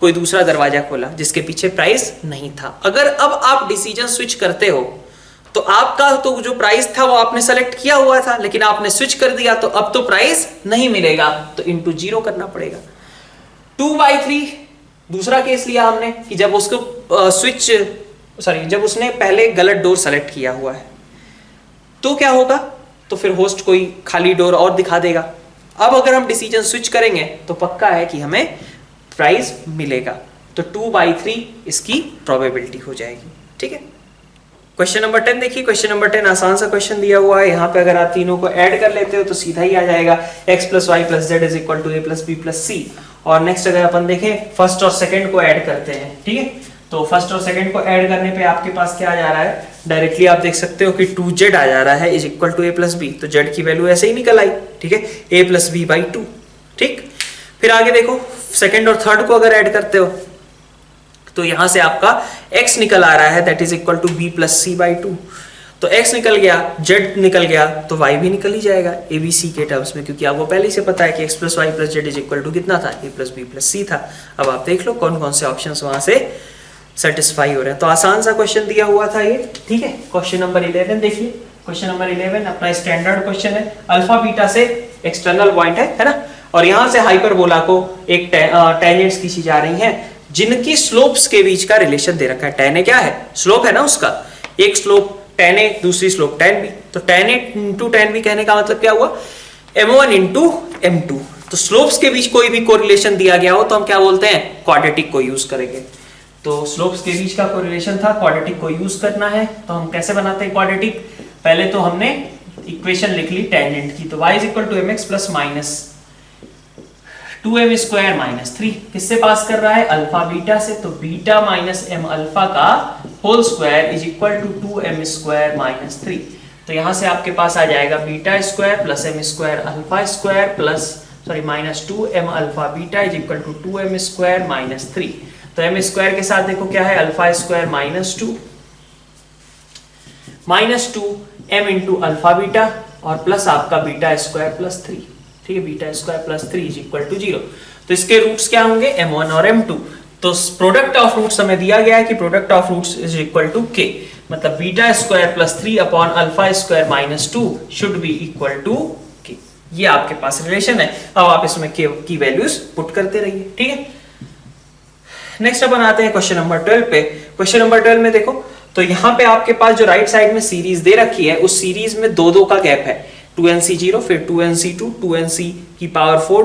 कोई दूसरा दरवाजा खोला जिसके पीछे प्राइस नहीं था। अगर अब आप डिसीजन स्विच करते हो तो आपका तो जो प्राइस था वो आपने सेलेक्ट किया हुआ था, लेकिन आपने स्विच कर दिया तो अब तो प्राइस नहीं मिलेगा, तो इंटू 0 करना पड़ेगा। 2/3 दूसरा केस लिया हमने कि जब उसको जब उसने पहले गलत डोर सेलेक्ट किया हुआ है, तो क्या होगा, तो फिर होस्ट कोई खाली डोर और दिखा देगा। अब अगर हम डिसीजन स्विच करेंगे तो पक्का है कि हमें प्राइस मिलेगा। तो 2/3 इसकी प्रोबेबिलिटी हो जाएगी। ठीक है, क्वेश्चन नंबर 10 देखिए। क्वेश्चन नंबर 10 आसान सा क्वेश्चन दिया हुआ है। यहाँ पे अगर आप तीनों को ऐड कर लेते हो तो सीधा ही आ जाएगा x + y + z = a + b + c। और नेक्स्ट अगर अपन देखें फर्स्ट और सेकंड को ऐड करते हैं, ठीक है, तो फर्स्ट और सेकंड को ऐड करने पे आपके पास क्या आ जा रहा है, डायरेक्टली आप देख सकते हो कि 2z आ जा रहा है = a + b। तो z की वैल्यू ऐसे ही निकल आई, ठीक है, a + b/2। ठीक, फिर आगे देखो सेकंड और थर्ड को अगर ऐड करते हो तो यहां से आपका x निकल आ रहा है, that is equal to b + c/2। तो x निकल गया, z निकल गया, तो y भी निकल ही जाएगा a b c के टर्म्स में, क्योंकि आपको पहले से पता है कि x + y + z is equal to कितना था, a + b + c था। अब आप देख लो कौन कौन से ऑप्शंस वहां से सेटिस्फाई हो रहे हैं। तो आसान सा क्वेश्चन दिया हुआ था ये। ठीक है, क्वेश्चन नंबर 11 देखिए। क्वेश्चन नंबर 11 अपना स्टैंडर्ड क्वेश्चन है, अल्फा बीटा से एक्सटर्नल पॉइंट है ना, और यहां से हाइपरबोला को एक टेंजेंट्स खींची जा रही हैं जिनकी स्लोप्स के बीच का रिलेशन दे रखा है। tan a क्या है, स्लोप है ना उसका, एक स्लोप tan a दूसरी स्लोप tan b। तो tan a × tan b कहने का मतलब क्या हुआ, m1 × m2। तो स्लोप्स के बीच कोई भी कोरिलेशन दिया गया हो तो हम क्या बोलते हैं, क्वाड्रेटिक को यूज करेंगे। तो स्लोप्स के बीच का कोरिलेशन था, क्वाड्रेटिक को यूज करना है। तो हम कैसे बनाते हैं क्वाड्रेटिक, पहले तो हमने इक्वेशन लिख ली टेंजेंट की, तो y = mx + -2m² - 3 किससे पास कर रहा है, अल्फा बीटा से। तो बीटा - m अल्फा का whole square is equal to 2m² - 3। तो यहां से आपके पास आ जाएगा beta square plus m² alpha square plus -2m alpha beta is equal to 2m² - 3। तो m² के साथ देखो क्या है, alpha square -2m × alpha beta और प्लस आपका बीटा स्क्वायर प्लस 3। ठीक है, beta square plus 3 is equal to 0। तो इसके रूट्स क्या होंगे, m1 और m2। तो प्रोडक्ट ऑफ रूट्स हमें दिया गया है कि product of roots is equal to k, मतलब beta square plus 3 upon alpha square minus 2 should be equal to k। ये आपके पास रिलेशन है। अब आप इसमें k की वैल्यूज पुट करते रहिए। ठीक है, नेक्स्ट अपन आते हैं क्वेश्चन नंबर 12 पे। क्वेश्चन नंबर 12 में देखो, तो यहाँ पे आपके पास जो राइट साइड में सीरीज दे रखी है उस सीरीज में 2 का गैप है, 2nc0 फिर 2nc2 2nc4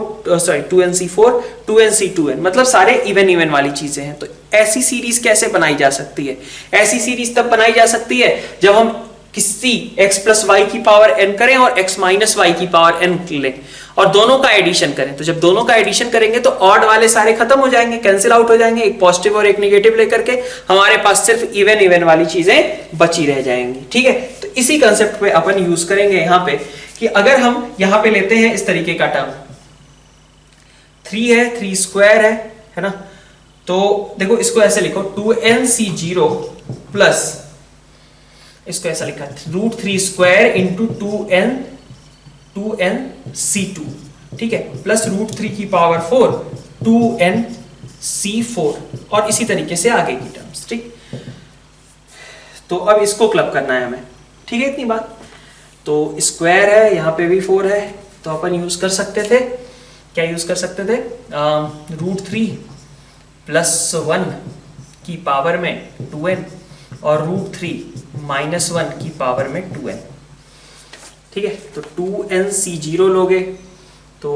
2nc2n, मतलब सारे इवन वाली चीजें हैं। तो ऐसी सीरीज कैसे बनाई जा सकती है, ऐसी सीरीज तब बनाई जा सकती है जब हम किसी x + y की पावर n करें और x - y की पावर n लें और दोनों का एडिशन करें। तो जब दोनों का एडिशन करेंगे तो ऑड वाले सारे खत्म हो जाएंगे, कैंसिल आउट हो जाएंगे, एक पॉजिटिव और एक नेगेटिव लेकर के हमारे पास सिर्फ इवन वाली चीजें बची रह जाएंगी। ठीक है, तो इसी कंसेप्ट पे अपन यूज करेंगे यहाँ पे कि अगर हम यहाँ पे लेते हैं इस तरीके का टर्म 3 है, 3 स्क्वायर है ना, तो देखो इसको ऐसे लिखो 2nc0 प्लस इसको ऐसा लिखा √3 स्क्वायर इंटू 2nc2, ठीक है, प्लस √3 की पावर 4 2nc4 और इसी तरीके से आगे की टर्म्स। ठीक, तो अब इसको क्लब करना है हमें, ठीक है इतनी बात। तो स्क्वायर है, यहाँ पे भी 4 है, तो अपन यूज कर सकते थे, क्या यूज कर सकते थे, √3 + 1 की पावर में 2n और √3 - 1 की पावर में 2n, ठीक है। तो 2nc0 लोगे तो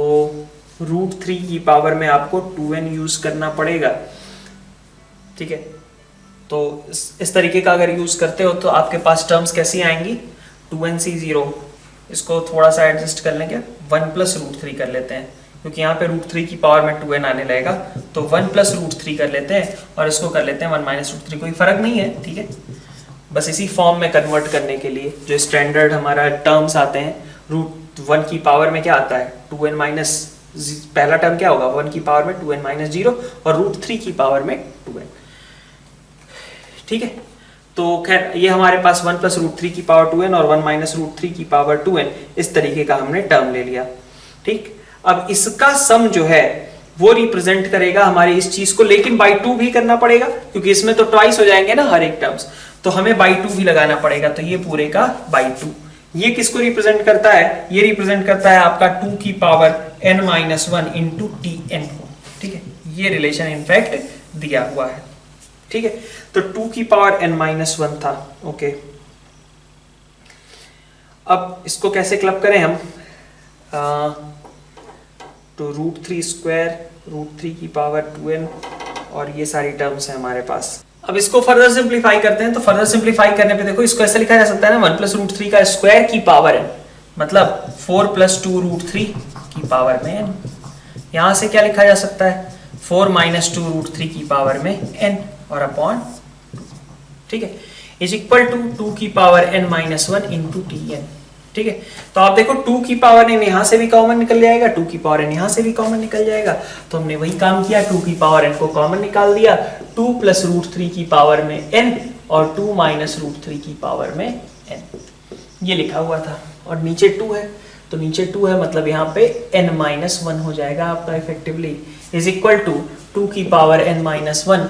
√3 की पावर में आपको 2n यूज करना पड़ेगा, ठीक है। तो इस तरीके का अगर यूज करते हो तो आपके पास टर्म्स कैसी आएंगी, 2nc0, इसको थोड़ा सा एडजस्ट कर लेंगे, 1 + √3 कर लेते हैं, क्योंकि यहाँ पे √3 की पावर में 2n आने लगेगा, तो 1 + √3 कर लेते हैं और इसको कर लेते हैं 1 - √3, कोई फर्क नहीं है, ठीक है। बस इसी फॉर्म में कन्वर्ट करने के लिए जो स्टैंडर्ड हमारा टर्म्स आते हैं, √1 की पावर में क्या आता है 2n - पहला टर्म क्या होगा 1 की पावर में 2n - 0 और √3 की पावर में 2n, ठीक है। तो खैर ये हमारे पास 1 + √3 की पावर 2n और 1 - √3 की पावर 2n, इस तरीके का हमने टर्म ले लिया, ठीक। अब इसका सम जो है वो रिप्रेजेंट करेगा हमारी इस चीज को, लेकिन बाई 2 भी करना पड़ेगा, क्योंकि इसमें तो ट्वाइस हो जाएंगे ना हर एक टर्म्स, तो हमें बाई 2 भी लगाना पड़ेगा, तो ये पूरे का बाई 2। ये किसको रिप्रेजेंट करता है, ये रिप्रेजेंट करता है आपका 2 की पावर n - 1 × tn को, ठीक है। ये रिलेशन इनफैक्ट दिया हुआ है, ठीक है। तो 2 की पावर n - 1 था, ओके। अब इसको कैसे क्लब करें हम, तो √3² √3 की पावर 2n और ये सारी टर्म्स है हमारे पास। अब इसको फर्दर सिंप्लीफाई करते हैं, तो फर्दर सिंप्लीफाई करने पे देखो इसको ऐसे लिखा जा सकता है ना, 1 + √3 का स्क्वायर की पावर n, मतलब 4 + 2 √3 की पावर में n। यहां से क्या लिखा जा सकता है 4 - 2 √3 की पावर में n और अपॉन, ठीक है, इज इक्वल टू 2 की पावर n - 1 × tn, ठीक है। तो आप देखो 2 की पावर n यहां से भी कॉमन निकल जाएगा, 2 की पावर n यहां से भी कॉमन निकल जाएगा, तो हमने वही काम किया, 2 की पावर n को कॉमन निकाल दिया, 2 + √3 की पावर में n और 2 - √3 की पावर में n, ये लिखा हुआ था। और नीचे 2 है, तो नीचे 2 है मतलब यहाँ पे n - 1 हो जाएगा आपका इफेक्टिवली, इज इक्वल टू 2 की पावर n - 1 ×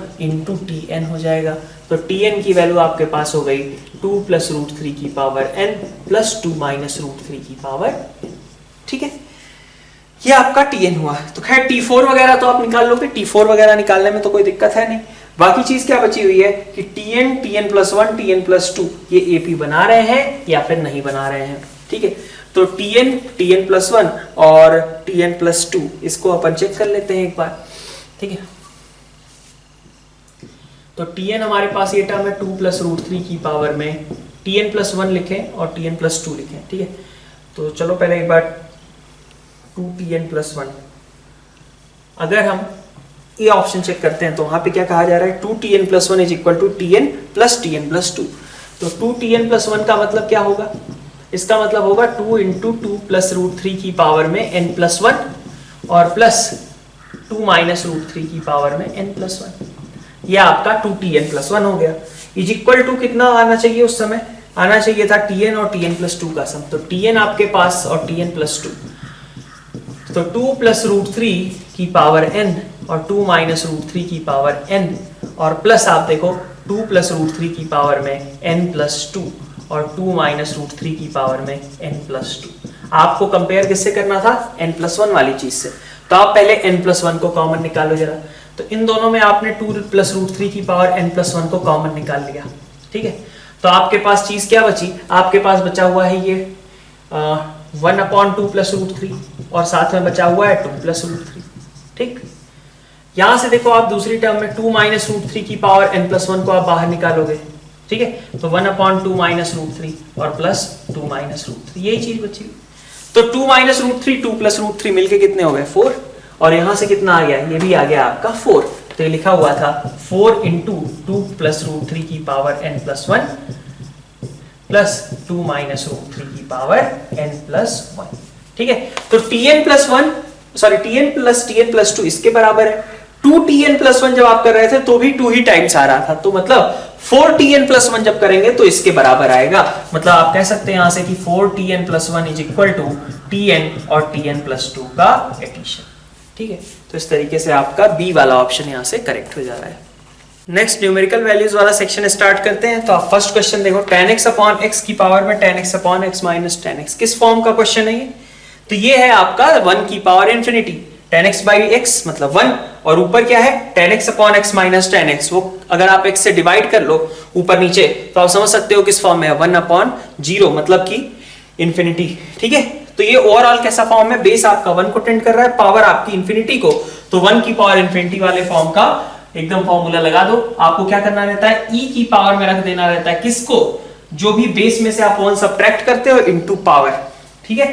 tn हो जाएगा। तो tn की वैल्यू आपके पास हो गई 2 + √3 की पावर n + 2 - √3 की पावर, ठीक है। ये आपका tn हुआ। तो खैर t4 वगैरह तो आप निकाल लोगे, t4 वगैरह निकालने में तो कोई दिक्कत है नहीं। बाकी चीज क्या बची हुई है कि tn, tn + 1, tn + 2 ये AP बना रहे हैं या फिर नहीं बना रहे हैं, ठीक है। तो tn, tn + 1 और tn + 2 इसको अपन चेक कर लेते हैं एक बार, ठीक है। तो tn हमारे पास ये टर्म है 2 + √3 की पावर में, tn + 1 लिखें और tn + 2 लिखें, ठीक है। तो चलो पहले एक बार 2tn + 1, अगर हम ये ऑप्शन चेक करते हैं तो वहां पे क्या कहा जा रहा है 2tn + 1 = tn + tn + 2। तो 2tn + 1 का मतलब क्या होगा, इसका मतलब होगा 2 × 2 + √3 की पावर में n + 1 और प्लस 2 - √3 की पावर में n + 1, ये आपका 2tn + 1 हो गया। इज इक्वल टू कितना आना चाहिए, उस समय आना चाहिए था tn और tn + 2 का सम। तो tn आपके पास और tn + 2, तो 2 + √3 की पावर n और 2 - √3 की पावर n और प्लस आप देखो 2 + √3 की पावर में n + 2 और 2 - √3 की पावर में n + 2। आपको कंपेयर किससे करना था, n + 1 वाली चीज से। तो आप पहले n + 1 को कॉमन निकालो जरा। तो इन दोनों में आपने 2 + √3 की पावर n + 1 को कॉमन निकाल लिया, ठीक है। तो आपके पास चीज क्या बची, आपके पास बचा हुआ है ये 1/2 + √3 और साथ में बचा हुआ है 2 + √3, ठीक। यहां से देखो आप दूसरी टर्म में 2 - √3 की पावर n + 1 को आप बाहर निकालोगे, ठीक है। तो 1/2 - √3 और प्लस 2 - √3, यही चीज बची। तो 2 - √3 2 + √3 मिलके कितने हो गए 4, और यहां से कितना आ गया, ये भी आ गया आपका 4। तो ये लिखा हुआ था 4 × 2 + √3 की पावर n + 1 प्लस 2 - √3 की पावर n + 1, ठीक है। तो tn + 1 सॉरी tn + 2 इसके बराबर है। 2tn + 1 जब आप कर रहे थे तो भी 2 ही टाइम्स आ रहा था, तो मतलब 4tn + 1 जब करेंगे तो इसके बराबर आएगा। मतलब आप कह सकते हैं यहां से कि 4tn + 1 = tn और tn + 2 का एडिशन, ठीक है। तो इस तरीके से आपका बी वाला ऑप्शन यहां से करेक्ट हो जा रहा है। नेक्स्ट न्यूमेरिकल वैल्यूज वाला सेक्शन स्टार्ट करते हैं। तो आप फर्स्ट क्वेश्चन देखो, tan x अपॉन x की पावर में tan x upon x minus tan x, किस फॉर्म का क्वेश्चन है ये? तो ये है आपका 1 की power infinity, tan x by x मतलब 1, और ऊपर क्या है tan x upon x minus tan x। वो अगर आप x से डिवाइड कर लो ऊपर नीचे तो आप समझ सकते हो किस फॉर्म में है, 1 अपॉन 0 मतलब कि इंफिनिटी। ठीक है, तो ये ओवरऑल कैसा फॉर्म है, बेस आपका 1 को टेंड कर रहा है, पावर आपकी इंफिनिटी को, तो 1 की पावर इंफिनिटी वाले फॉर्म का एकदम फॉर्मूला लगा दो। आपको क्या करना रहता है, e की पावर में रख देना रहता है किसको, जो भी बेस में से आप 1 सब्ट्रैक्ट करते हो इनटू पावर। ठीक है,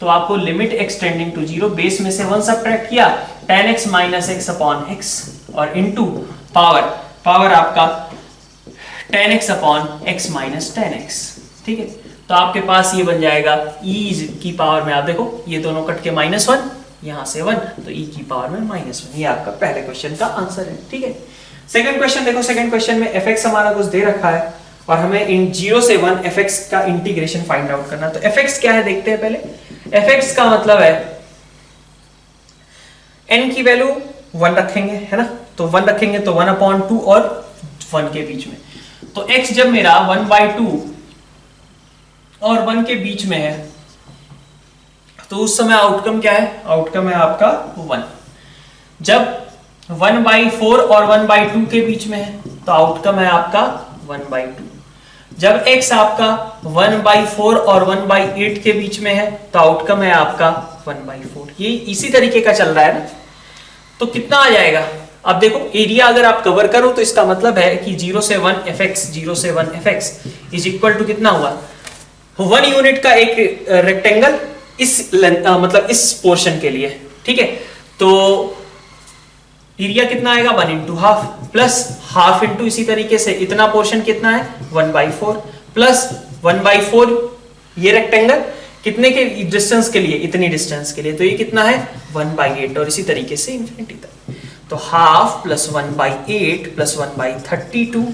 तो आपको लिमिट x टेंडिंग टू 0, बेस में से 1 सब्ट्रैक्ट किया tan x minus x upon x और इनटू पावर, पावर आपका tan x upon x minus tan x। ठीक है, तो आपके पास ये बन जाएगा e की पावर में, आप देखो ये दोनों कट के -1, यहां से 1, तो e की पावर में -1। ये आपका पहले क्वेश्चन का आंसर है। ठीक है, सेकंड क्वेश्चन देखो, सेकंड क्वेश्चन में fx हमारा कुछ दे रखा है और हमें इन 0 से 1 fx का इंटीग्रेशन फाइंड आउट करना। तो fx क्या है देखते हैं पहले। fx का मतलब है n की वैल्यू 1 रखेंगे, है ना, तो 1 रखेंगे तो 1/2 और 1 के बीच में, तो x जब मेरा 1/2 और 1 के बीच में है तो उस समय आउटकम क्या है, आउटकम है आपका 1। जब 1/4 और 1/2 के बीच में है तो आउटकम है आपका 1/2। जब x आपका 1/4 और 1/8 के बीच में है तो आउटकम है आपका 1/4। ये इसी तरीके का चल रहा है ना, तो कितना आ जाएगा। अब देखो एरिया अगर आप कवर करो तो इसका मतलब है कि 0 से 1 fx, 0 से 1 fx इज इक्वल टू कितना हुआ, 1 यूनिट का एक रेक्टेंगल इस मतलब इस पोर्शन के लिए। ठीक है, तो एरिया कितना आएगा 1 into half plus half into इसी तरीके से इतना पोर्शन कितना है 1/4 प्लस 1/4 ये रेक्टेंगल कितने के डिस्टेंस के लिए, इतनी डिस्टेंस के लिए, तो ये कितना है 1/8 और इसी तरीके से इंफिनिटी तक। तो हाफ प्लस 1/8 प्लस 1/32।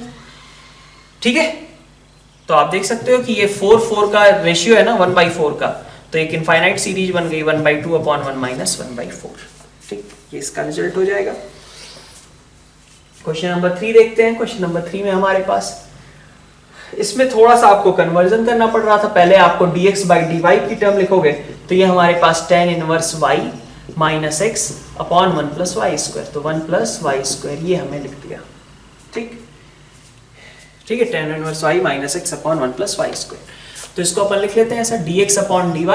ठीक है, तो आप देख सकते हो कि ये 4 का रेशियो है ना 1/4 का, तो एक इनफाइनाइट सीरीज बन गई 1/2 अपॉन 1 माइनस 1/4। ठीक, ये इसका रिजल्ट हो जाएगा। क्वेश्चन नंबर 3 देखते हैं। क्वेश्चन नंबर 3 में हमारे पास, इसमें थोड़ा सा आपको कन्वर्जन करना पड़ रहा था। पहले आपको dx बाई dy की टर्म लिखोगे तो ये हमारे पास tan inverse y minus x upon 1 plus y square, तो 1 प्लस वाई स्क्वायर ये हमें लिख दिया। ठीक ठीक है, tan inverse y minus x upon 1 plus y square, तो इसको अपन लिख लेते हैं ऐसा, dx upon dy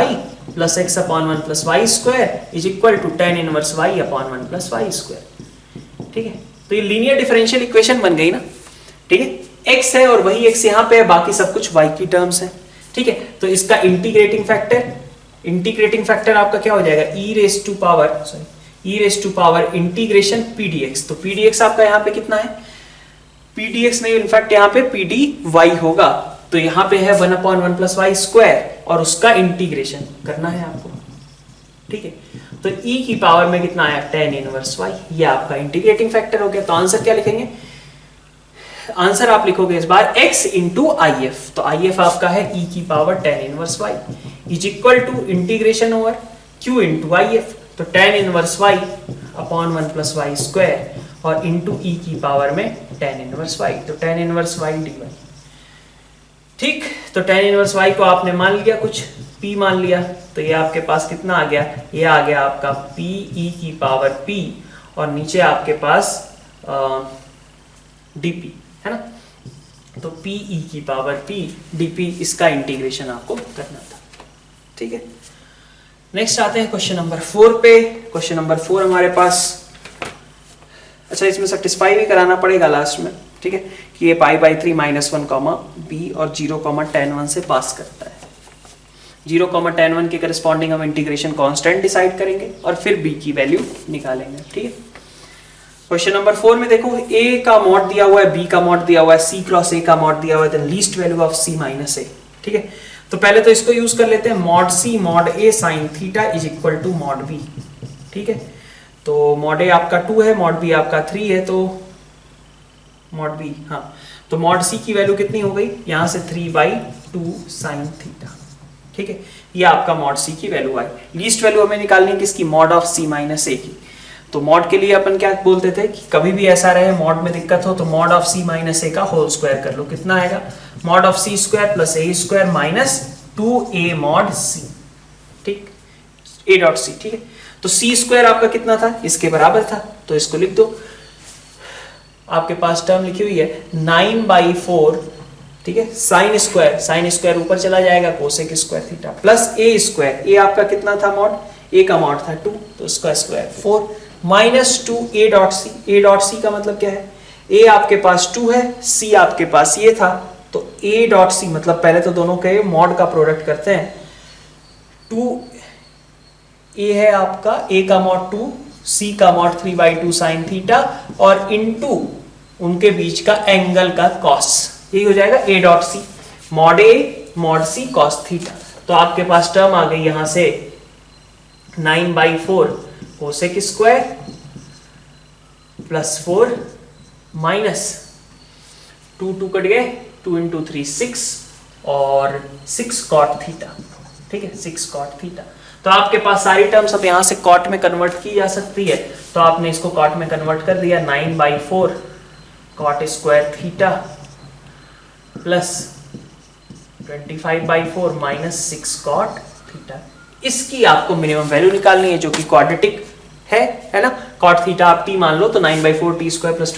plus x upon 1 plus y square is equal to tan inverse y upon 1 plus y square. ठीक है, तो ये लीनियर डिफरेंशियल इक्वेशन बन गई ना। ठीक है, x है और वही x यहाँ पे है, बाकी सब कुछ y की टर्म्स है। ठीक है, तो इसका इंटीग्रेटिंग फैक्टर आपका क्या हो जाएगा, e raise to power integration pdx। तो pdx आपका यहाँ पे कितना है, pdx नहीं इनफैक्ट यहाँ पे pdy होगा, तो यहाँ पे है 1/1 प्लस वाई स्क्वायर और उसका इंटीग्रेशन करना है आपको। ठीक है, तो e की पावर में कितना आया tan इनवर्स y, ये आपका इंटीग्रेटिंग फैक्टर हो गया। तो आंसर क्या लिखेंगे, आंसर आप लिखोगे इस बार x इंटू आई, तो आई आपका है e की power tan inverse y is equal to integration over q into i, तो tan inverse y upon 1 plus y square और इंटू e की पावर में tan इनवर्स y, तो tan इनवर्स y dy। ठीक, तो tan इनवर्स y को आपने मान लिया, कुछ p मान लिया, तो ये आपके पास कितना आ गया, ये आ गया आपका p e की पावर p और नीचे आपके पास dp है ना, तो p e की पावर p dp, इसका इंटीग्रेशन आपको करना था। ठीक है, नेक्स्ट आते हैं क्वेश्चन नंबर 4 पे। क्वेश्चन नंबर 4 हमारे पास, अच्छा इसमें सेटिस्फाई भी कराना पड़ेगा लास्ट में। ठीक है, कि ये π/3 -1 कॉमा b और 0 tan 1 से पास करता है। 0 tan 1 के करस्पॉन्डिंग हम इंटीग्रेशन कांस्टेंट डिसाइड करेंगे और फिर b की वैल्यू निकालेंगे। ठीक है, क्वेश्चन नंबर 4 में देखो a का मॉड दिया हुआ है, b का मॉड दिया हुआ है, c क्रॉस a का मॉड दिया हुआ है, then least value of c minus a। ठीक है, तो पहले तो इसको यूज कर लेते हैं, mod c mod a sine theta is equal to mod b। ठीक है, तो मॉड a आपका 2 है, मॉड b आपका 3 है, तो मॉड b, हाँ, तो मॉड c की वैल्यू कितनी हो गई, यहां से 3/2 साइन थीटा। ठीक है, ये आपका मॉड c की वैल्यू आई। लीस्ट वैल्यू हमें निकालनी है किसकी, mod of c minus a की। तो मॉड के लिए अपन क्या बोलते थे कि कभी भी ऐसा रहे मॉड में दिक्कत हो तो मॉड ऑफ c माइनस ए का होल स्क्वायर कर लो, कितना आएगा mod of c square plus A square minus 2a mod c, ठीक, a डॉट c, ठीक है। तो c स्क्वायर आपका कितना था, इसके बराबर था, तो इसको लिख दो। आपके पास टर्म लिखी हुई है 9/4, ठीक है, साइन स्क्वायर ऊपर चला जाएगा कोसेक स्क्वायर थीटा प्लस ए स्क्वायर, ए आपका कितना था मॉड, ए का मॉड था 2, तो इसका square 4 minus 2 a dot c का मतलब क्या है, ए आपके पास 2 है, सी आपके पास ये था, तो ए डॉट सी मतलब पहले तो दोनों के मॉड का प्रोडक्ट करते हैं, 2 ए है आपका, ए का मॉड 2, सी का मॉड 3/2 साइन थीटा और इनटू उनके बीच का एंगल का कॉस, यही हो जाएगा ए dot C mod A mod C cos theta. तो आपके पास टर्म आ गई यहां से 9/4 cosec square plus 4 minus 2 cut गए, 2 × 3 6 और 6 कॉट थीटा, ठीक है, 6 कॉट थीटा। तो आपके पास सारी टर्म्स अब यहां से कॉट में कन्वर्ट की जा सकती है, तो आपने इसको कॉट में कन्वर्ट कर दिया, 9/4 cot square theta plus 25/4 minus 6 cot theta. इसकी आपको मिनिमम वैल्यू निकालनी है जो कि क्वाड्रेटिक है ना, कॉट थीटा आप t मान लो, तो 9/4 t स्क्वायर प्लस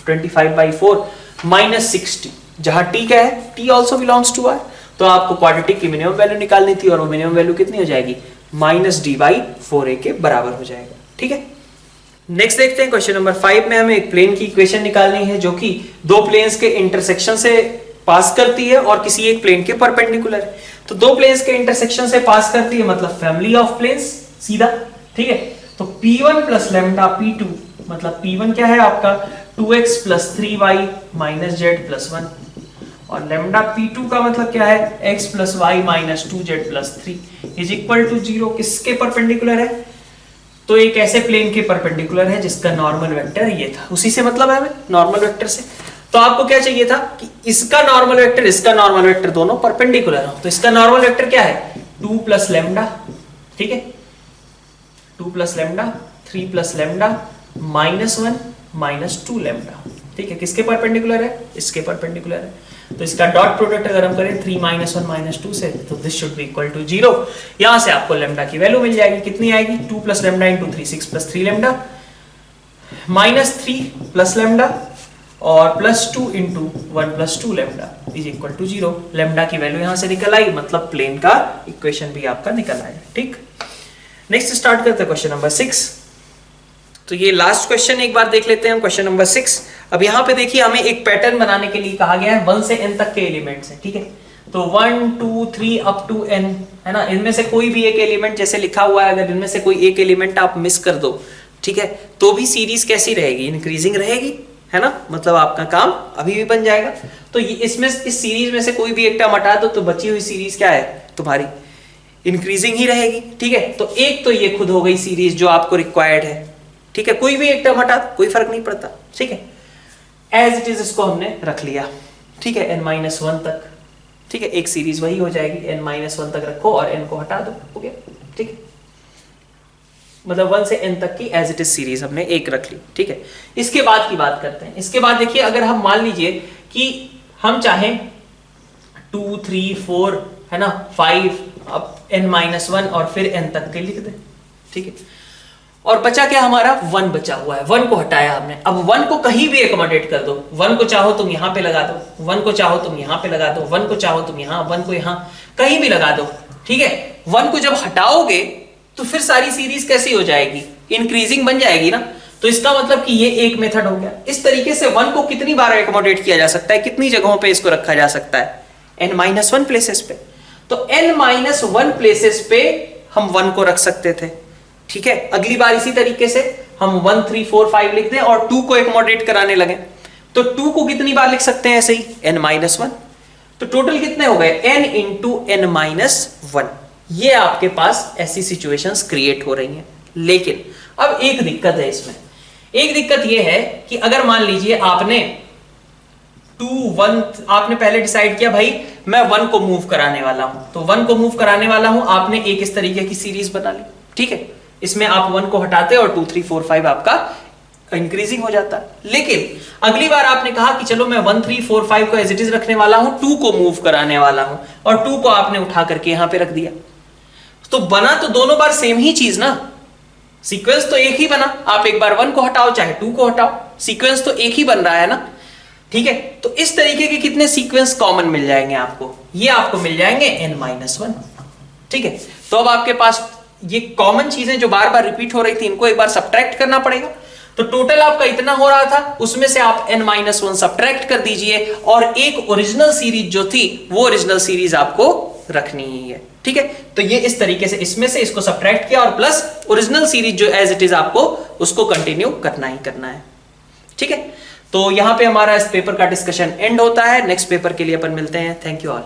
25/4 माइनस 60, जहां t क्या है, t also belongs to r, तो आपको क्वाड्रेटिक की मिनिमम वैल्यू निकालनी थी और वो मिनिमम वैल्यू कितनी हो जाएगी, -d/4a के बराबर हो जाएगा, ठीक है। नेक्स्ट देखते हैं क्वेश्चन नंबर 5 में हमें एक प्लेन की इक्वेशन निकालनी है जो कि दो प्लेन्स के इंटरसेक्शन से पास करती है और किसी एक प्लेन के परपेंडिकुलर है। तो दो प्लेन्स के इंटरसेक्शन से पास करती है मतलब फैमिली ऑफ प्लेन्स सीधा, ठीक है। तो P1 प्लस लैम्डा P2 मतलब P1 क्या है आपका 2x plus 3y minus z plus 1 और लैम्डा P2 का मतलब क्या है x plus y minus 2z plus 3 is equal to 0। किसके परपेंडिकुलर है, तो एक ऐसे प्लेन के परपेंडिकुलर है जिसका नॉर्मल वेक्टर ये था, उसी से मतलब है हमें नॉर्मल वेक्टर से। तो आपको क्या चाहिए था कि इसका नॉर्मल वेक्टर इसका नॉर्मल वेक्टर दोनों परपेंडिकुलर हो, तो इसका नॉर्मल वेक्टर क्या है 2 प्लस लैम्डा, ठीक है, 2 plus lambda 3 plus lambda minus 1 minus 2 lambda, ठीक है। किसके परपेंडिकुलर है, इसके परपेंडिकुलर है। तो इसका डॉट प्रोडक्ट अगर हम करें 3 - 1 - 2 से, तो this should be equal to 0। यहां से आपको लैम्डा की वैल्यू मिल जाएगी, कितनी आएगी 2 plus lambda into 3 6 plus 3 lambda minus 3 plus lambda और plus 2 into 1 plus 2 lambda is equal to 0। Lambda की वैल्यू यहां से निकल आई, मतलब प्लेन का इक्वेशन भी आपका निकल आया, ठीक। नेक्स्ट स्टार्ट करते हैं क्वेश्चन नंबर 6। तो ये लास्ट क्वेश्चन एक बार देख लेते हैं हम, क्वेश्चन नंबर 6। अब यहाँ पे देखिए हमें एक पैटर्न बनाने के लिए कहा गया है 1 से n तक के एलिमेंट्स हैं, ठीक है। तो 1 2 3 अप टू n है ना, इनमें से कोई भी एक एलिमेंट जैसे लिखा हुआ है, अगर इनमें से कोई एक एलिमेंट आप मिस कर दो, ठीक है, तो भी सीरीज कैसी रहेगी, इंक्रीजिंग रहेगी, है ना, मतलब आपका काम अभी भी बन जाएगा। तो इसमें इस सीरीज में से कोई भी एक टर्म हटा दो तो बची हुई सीरीज क्या है तुम्हारी, इंक्रीजिंग ही रहेगी, ठीक है। तो एक तो ये खुद हो गई सीरीज जो आपको रिक्वायर्ड है, ठीक है, कोई भी एक टर्म हटा कोई फर्क नहीं पड़ता, ठीक है, एज इट इज इसको हमने रख लिया, ठीक है, n-1 तक, ठीक है, एक सीरीज वही हो जाएगी, n-1 तक रखो और n को हटा दो, हो गया, ठीक है, मतलब 1 से n तक की एज इट इज सीरीज हमने एक रख ली, ठीक है। इसके बाद की बात करते हैं। इसके बाद देखिए अगर हम मान लीजिए कि हम चाहें 2 3 4 है ना 5 अब n-1 और फिर n तक के लिख दें, ठीक है, और बचा क्या हमारा 1 बचा हुआ है, 1 को हटाया हमने। अब 1 को कहीं भी एकोमोडेट कर दो, 1 को चाहो तुम यहां पे लगा दो, 1 को चाहो तुम यहां पे लगा दो, 1 को चाहो तुम यहां, 1 को यहां, कहीं भी लगा दो, ठीक है। 1 को जब हटाओगे तो फिर सारी सीरीज कैसी हो जाएगी, इंक्रीजिंग बन जाएगी ना। तो इसका मतलब कि ये एक मेथड हो गया। इस तरीके से 1 को कितनी बार एकोमोडेट किया जा सकता है, कितनी जगहों पे इसको रखा जा सकता है, n-1 प्लेसेस पे। तो n-1 प्लेसेस पे हम 1 को रख सकते थे, ठीक है। अगली बार इसी तरीके से हम 1 3 4 5 लिख दें और 2 को एकोमोडेट कराने लगे, तो 2 को कितनी बार लिख सकते हैं ऐसे ही, n-1। तो टोटल कितने हो गए, n इंटू n-1। ये आपके पास ऐसी सिचुएशंस क्रिएट हो रही हैं। लेकिन अब एक दिक्कत है इसमें, एक दिक्कत ये है कि अगर मान लीजिए आपने 2 1 आपने पहले डिसाइड किया भाई मैं 1 को मूव कराने वाला हूं, तो 1 को मूव कराने वाला हूं, आपने एक इस तरीके की सीरीज बना ली, ठीक है, इसमें आप 1 को हटाते और 2 3 4 5 आपका इंक्रीजिंग हो जाता है। लेकिन अगली बार आपने कहा कि चलो मैं 1 3 4 5 को एज इट इज रखने वाला हूं, 2 को मूव कराने वाला हूं, और 2 को आपने उठा करके यहां पे रख दिया, तो बना तो दोनों बार सेम ही चीज ना, सीक्वेंस तो एक ही बना। आप एक बार 1 को हटाओ चाहे 2 को हटाओ, सीक्वेंस तो एक ही बन रहा है ना, ठीक है। तो इस तरीके के कितने सीक्वेंस कॉमन मिल जाएंगे आपको, ये आपको मिल जाएंगे n-1, ठीक है। तो अब आपके पास ये कॉमन चीजें जो बार बार रिपीट हो रही थी, इनको एक बार सब्ट्रैक्ट करना पड़ेगा। तो टोटल आपका इतना हो रहा था, उसमें से आप n-1 सब्ट्रैक्ट कर दीजिए, और एक ओरिजिनल सीरीज जो थी वो ओरिजिनल सीरीज आपको रखनी ही है, ठीक है। तो ये इस तरीके से इसमें से इसको सब्ट्रैक्ट किया, और प्लस ओरिजिनल सीरीज जो एज इट इज आपको उसको कंटिन्यू करना ही करना है, ठीक है। तो यहां पे हमारा इस पेपर का डिस्कशन एंड होता है। नेक्स्ट पेपर के लिए अपन मिलते हैं। Thank you all.